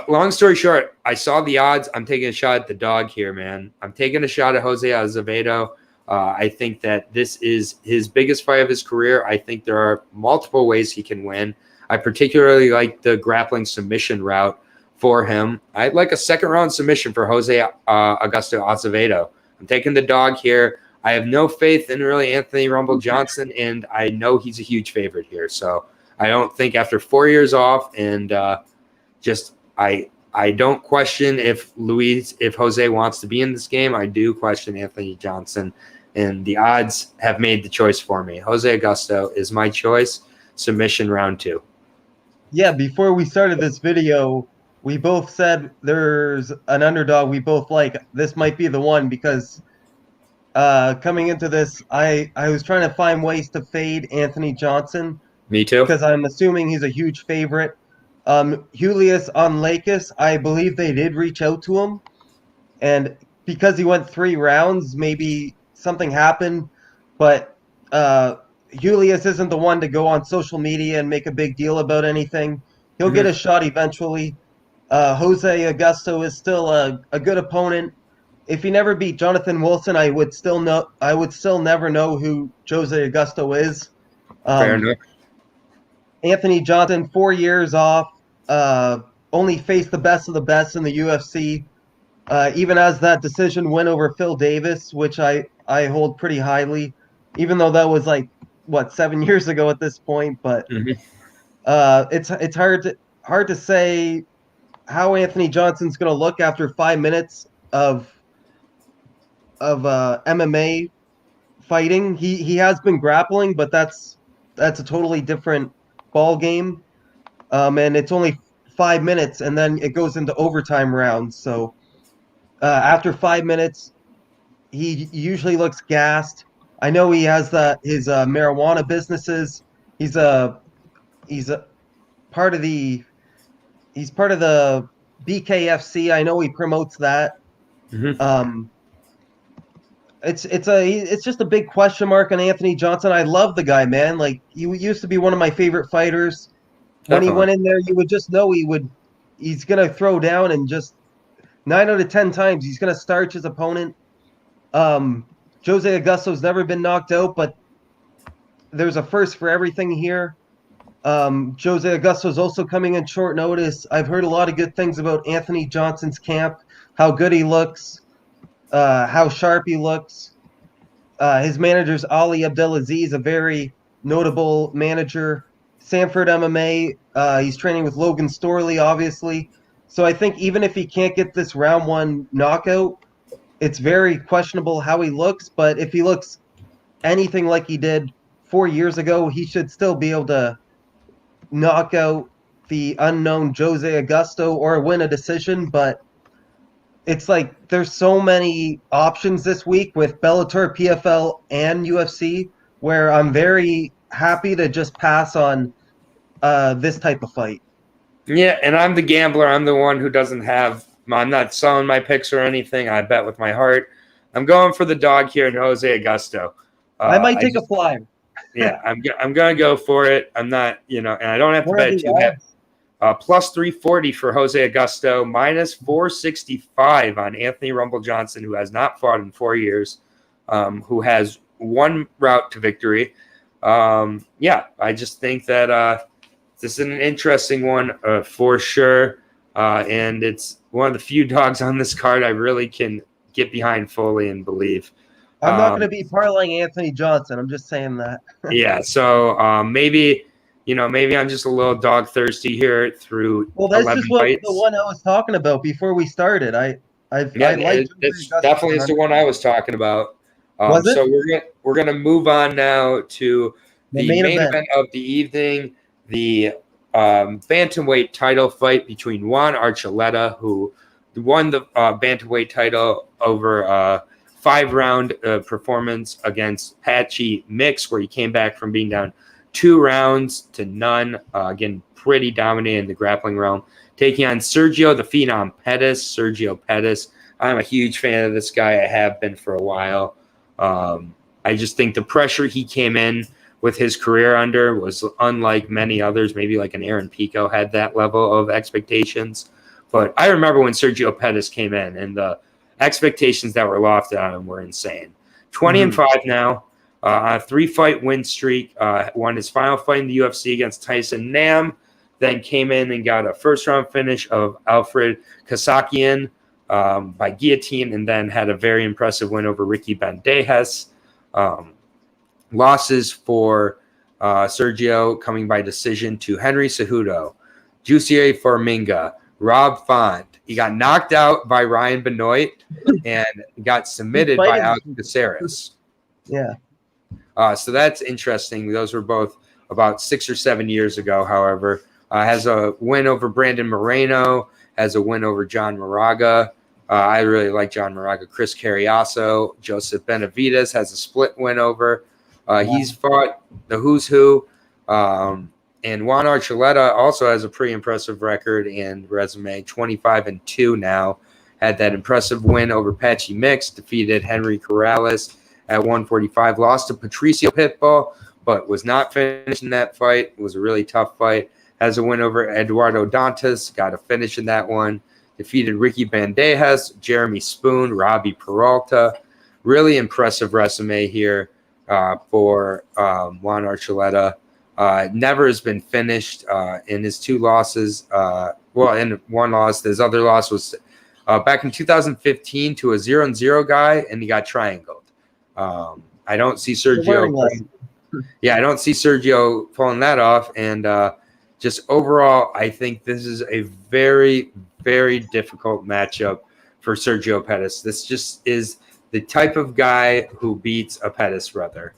Long story short, I saw the odds. I'm taking a shot at the dog here, man. I'm taking a shot at Jose Azevedo. I think that this is his biggest fight of his career. I think there are multiple ways he can win. I particularly like the grappling submission route for him. I'd like a second-round submission for Jose Augusto Azevedo. I'm taking the dog here. I have no faith in really Anthony Rumble Johnson, and I know he's a huge favorite here. So I don't think after 4 years off and I don't question if Jose wants to be in this game. I do question Anthony Johnson, and the odds have made the choice for me. Jose Augusto is my choice. Submission round 2. Yeah, before we started this video, we both said there's an underdog we both like. This might be the one because coming into this, I was trying to find ways to fade Anthony Johnson. Me too. Because I'm assuming he's a huge favorite. Julius Anglicas, I believe they did reach out to him. And because he went 3 rounds, maybe something happened. But Julius isn't the one to go on social media and make a big deal about anything. He'll get a shot eventually. Jose Augusto is still a good opponent. If he never beat Jonathan Wilson, I would still never know who Jose Augusto is. Fair enough. Anthony Johnson, 4 years off, only faced the best of the best in the UFC. Even as that decision win over Phil Davis, which I hold pretty highly, even though that was 7 years ago at this point. But it's hard to say how Anthony Johnson's going to look after 5 minutes of MMA fighting. He has been grappling, but that's a totally different ball game. And it's only 5 minutes, and then it goes into overtime rounds. So after 5 minutes, he usually looks gassed. I know he has his marijuana businesses. He's a part of the BKFC. I know he promotes that. Mm-hmm. It's just a big question mark on Anthony Johnson. I love the guy, man. Like, he used to be one of my favorite fighters. When he went in there, you would just know he's gonna throw down, and just 9 out of 10 times he's gonna starch his opponent. Jose Augusto's never been knocked out, but there's a first for everything here. Jose Augusto's also coming in short notice. I've heard a lot of good things about Anthony Johnson's camp, how good he looks, how sharp he looks. His manager's Ali Abdelaziz, a very notable manager. Sanford MMA, he's training with Logan Storley, obviously. So I think even if he can't get this round 1 knockout, it's very questionable how he looks. But if he looks anything like he did 4 years ago, he should still be able to knock out the unknown Jose Augusto or win a decision. But it's like there's so many options this week with Bellator, PFL, and UFC, where I'm very happy to just pass on this type of fight. Yeah, and I'm the gambler. I'm the one who doesn't have – I'm not selling my picks or anything. I bet with my heart. I'm going for the dog here in Jose Augusto. I might take a flyer. Yeah, I'm going to go for it. I'm not – and I don't have to bet too heavy. Plus 340 for Jose Augusto, minus 465 on Anthony Rumble Johnson, who has not fought in 4 years, who has one route to victory. I just think that this is an interesting one for sure. And it's one of the few dogs on this card I really can get behind fully and believe. I'm not going to be parlaying Anthony Johnson. I'm just saying that. Yeah, so maybe I'm just a little dog thirsty here through. Well, that's just the one I was talking about before we started. This definitely is the one I was talking about. So we're gonna move on now to the main event of the evening, the bantamweight title fight between Juan Archuleta, who won the bantamweight title over a 5-round performance against Patchy Mix, where he came back from being down 2 rounds to none. Again, pretty dominant in the grappling realm. Taking on Sergio the Phenom Pettis. Sergio Pettis. I'm a huge fan of this guy. I have been for a while. I just think the pressure he came in with his career under was unlike many others. Maybe like an Aaron Pico had that level of expectations. But I remember when Sergio Pettis came in, and the expectations that were lofted on him were insane. 20-5 now. A 3-fight win streak. Won his final fight in the UFC against Tyson Nam. Then came in and got a first-round finish of Alfred Kasakian by guillotine, and then had a very impressive win over Ricky Bandejas. Losses for Sergio coming by decision to Henry Cejudo, Jussier Formiga, Rob Font. He got knocked out by Ryan Benoit and got submitted by Alex Caceres. Yeah. So that's interesting. Those were both about 6 or 7 years ago, however. Has a win over Brandon Moreno, has a win over John Moraga. I really like John Moraga. Chris Carriasso, Joseph Benavidez has a split win over. He's fought the who's who. And Juan Archuleta also has a pretty impressive record and resume, 25-2 now. Had that impressive win over Patchy Mix, defeated Henry Corrales at 145, lost to Patricio Pitbull, but was not finished in that fight. It was a really tough fight. Has a win over Eduardo Dantas, got a finish in that one. Defeated Ricky Bandejas, Jeremy Spoon, Robbie Peralta. Really impressive resume here for Juan Archuleta. Never has been finished in his 2 losses. In one loss. His other loss was back in 2015 to a 0-0 guy, and he got triangled. I don't see Sergio. I don't see Sergio pulling that off. And just overall, I think this is a very, very difficult matchup for Sergio Pettis. This just is the type of guy who beats a Pettis brother.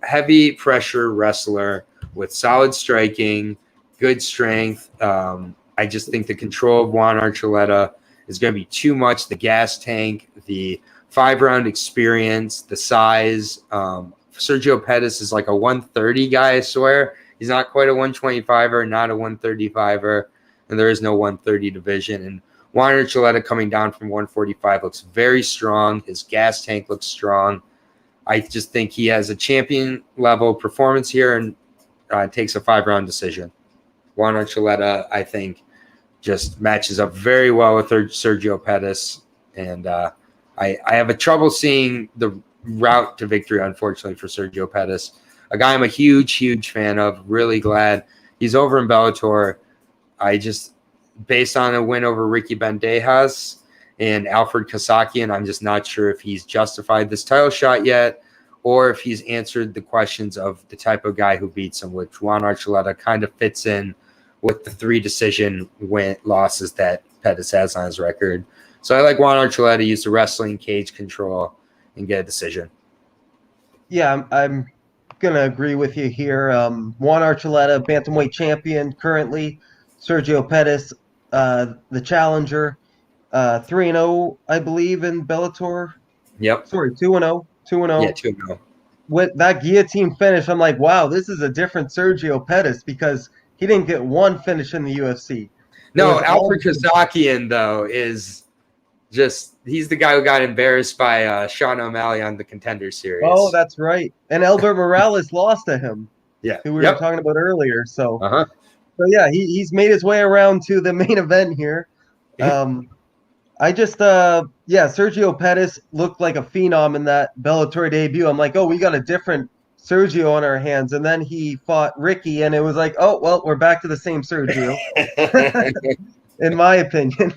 Heavy pressure wrestler with solid striking, good strength. I just think the control of Juan Archuleta is going to be too much. The gas tank, the 5-round experience, the size. Sergio Pettis is like a 130 guy, I swear. He's not quite a 125er, not a 135er, and there is no 130 division. And Juan Archuleta coming down from 145 looks very strong. His gas tank looks strong. I just think he has a champion-level performance here and takes a 5-round decision. Juan Archuleta, I think, just matches up very well with Sergio Pettis, and I have a trouble seeing the route to victory, unfortunately, for Sergio Pettis, a guy I'm a huge, huge fan of. Really glad he's over in Bellator. I just, based on a win over Ricky Bandejas and Alfred Kasakian, I'm just not sure if he's justified this title shot yet, or if he's answered the questions of the type of guy who beats him, which Juan Archuleta kind of fits in with the 3 decision losses that Pettis has on his record. So I like Juan Archuleta to use the wrestling, cage control, and get a decision. Yeah, I'm going to agree with you here. Juan Archuleta, bantamweight champion currently. Sergio Pettis, the challenger. 3-0, I believe, in Bellator. Yep. Sorry, 2-0. 2-0. Yeah, 2-0. With that guillotine finish, I'm like, wow, this is a different Sergio Pettis because he didn't get one finish in the UFC. No, Alfred Kazakian, though, is just – he's the guy who got embarrassed by Sean O'Malley on the Contender Series. Oh, that's right. And Albert Morales lost to him. Yeah. Who we were talking about earlier. So, uh-huh. So yeah, he's made his way around to the main event here. Sergio Pettis looked like a phenom in that Bellator debut. I'm like, oh, we got a different Sergio on our hands. And then he fought Ricky, and it was like, oh, well, we're back to the same Sergio, in my opinion.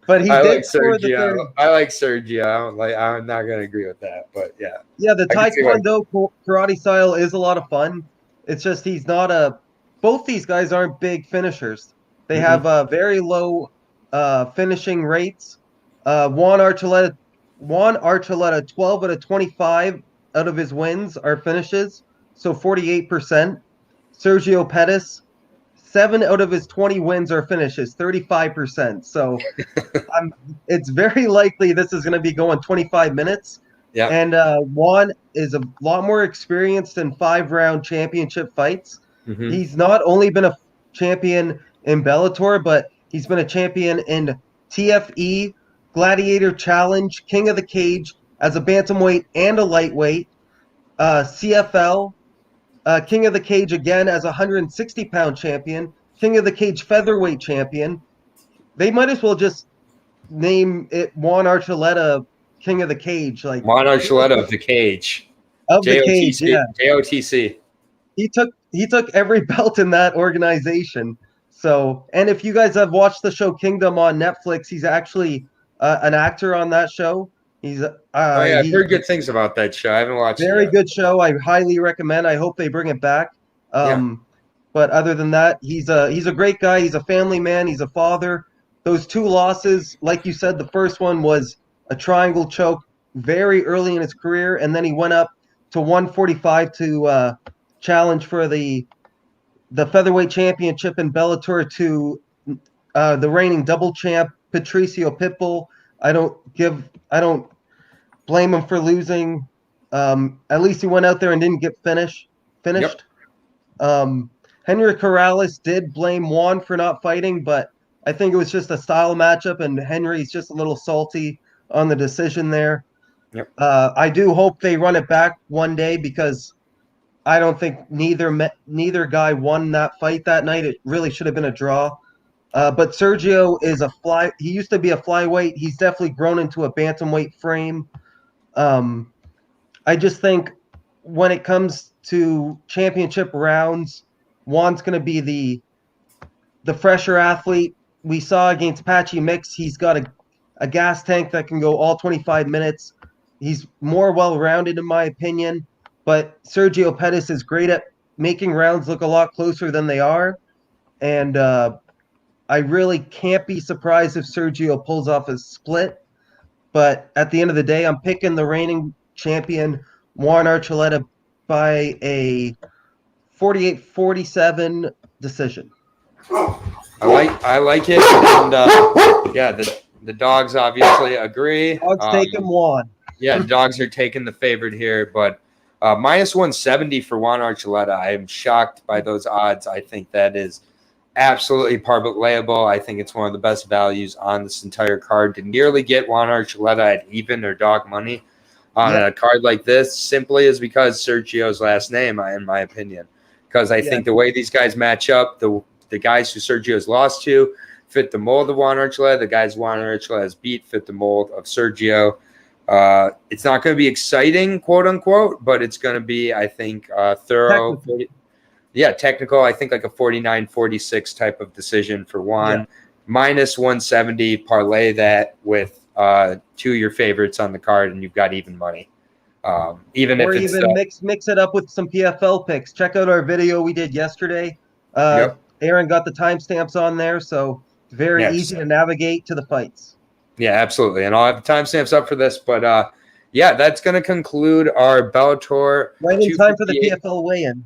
But he did like score Sergio. I like Sergio. I'm not going to agree with that, but yeah. Yeah, the Taekwondo karate style is a lot of fun. It's just he's not both these guys aren't big finishers. They have very low finishing rates. Juan Archuleta, 12 out of 25 out of his wins are finishes, so 48%. Sergio Pettis, 7 out of his 20 wins are finishes, 35%. So it's very likely this is going to be going 25 minutes. Yeah. And Juan is a lot more experienced in 5-round championship fights. Mm-hmm. He's not only been a champion in Bellator, but he's been a champion in TFE, Gladiator Challenge, King of the Cage as a bantamweight and a lightweight, CFL, King of the Cage again as a 160-pound champion, King of the Cage featherweight champion. They might as well just name it Juan Archuleta King of the Cage. Like Juan Archuleta of the Cage. Of the Cage, yeah. JOTC. He took every belt in that organization. So, and if you guys have watched the show Kingdom on Netflix, he's actually an actor on that show. I've heard good things about that show. I haven't watched it. Very good show. I highly recommend. I hope they bring it back. But other than that, he's a great guy. He's a family man. He's a father. Those 2 losses, like you said, the first one was a triangle choke very early in his career, and then he went up to 145 to challenge for the featherweight championship in Bellator to the reigning double champ Patricio Pitbull. I don't blame him for losing. At least he went out there and didn't get finished. Yep. Henry Corrales did blame Juan for not fighting, but I think it was just a style matchup, and Henry's just a little salty on the decision there. Yep. I do hope they run it back one day because I don't think neither guy won that fight that night. It really should have been a draw. But Sergio is he used to be a flyweight. He's definitely grown into a bantamweight frame. I just think when it comes to championship rounds, Juan's going to be the fresher athlete. We saw against Patchy Mix, he's got a gas tank that can go all 25 minutes. He's more well-rounded in my opinion. But Sergio Pettis is great at making rounds look a lot closer than they are. And I really can't be surprised if Sergio pulls off a split. But at the end of the day, I'm picking the reigning champion, Juan Archuleta, by a 48-47 decision. I like it, and yeah, the dogs obviously agree. Dogs taking Juan. Yeah, dogs are taking the favorite here, but minus 170 for Juan Archuleta. I am shocked by those odds. I think that is absolutely parlayable. I think it's one of the best values on this entire card to nearly get Juan Archuleta at even or dog money on a card like this simply is because Sergio's last name, in my opinion. Because I think the way these guys match up, the guys who Sergio's lost to fit the mold of Juan Archuleta. The guys Juan Archuleta has beat fit the mold of Sergio. It's not going to be exciting, quote unquote, but it's going to be, I think, thorough. Technical. I think like a 49-46 type of decision for Juan. Yeah. Minus 170, parlay that with two of your favorites on the card, and you've got even money. Even mix it up with some PFL picks. Check out our video we did yesterday. Aaron got the timestamps on there, so very easy to navigate to the fights. Yeah, absolutely. And I'll have the timestamps up for this, but that's going to conclude our Bellator. Right in time for the PFL weigh-in.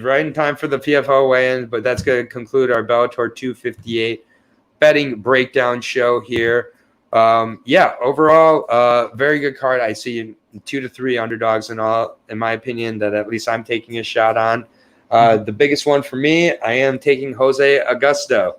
Right in time for the PFL weigh-in, but that's going to conclude our Bellator 258 betting breakdown show here. Overall, very good card. I see 2 to 3 underdogs and all, in my opinion, that at least I'm taking a shot on. The biggest one for me, I am taking Jose Augusto.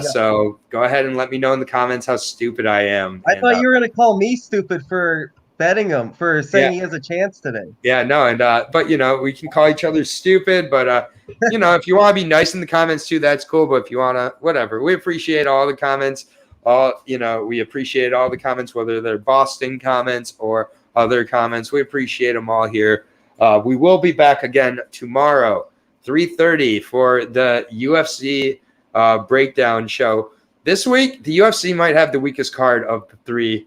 So go ahead and let me know in the comments how stupid I am. I thought you were going to call me stupid for betting him, for saying he has a chance today. Yeah, no, and but we can call each other stupid, but if you want to be nice in the comments too, that's cool. But if you want to, whatever, we appreciate all the comments. We appreciate all the comments, whether they're Boston comments or other comments. We appreciate them all here. We will be back again tomorrow, 3:30 for the UFC breakdown show. This week, the UFC might have the weakest card of the 3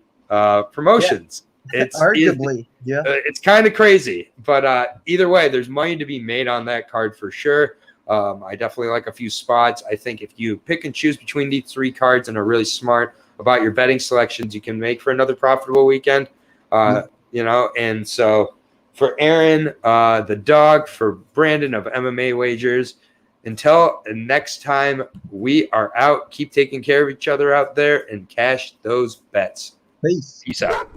promotions. It's arguably, it's kind of crazy, but either way, there's money to be made on that card for sure. I definitely like a few spots. I think if you pick and choose between these 3 cards and are really smart about your betting selections, you can make for another profitable weekend. And so for Aaron, the dog, for Brandon of MMA Wagers, until next time, we are out. Keep taking care of each other out there and cash those bets. Peace out.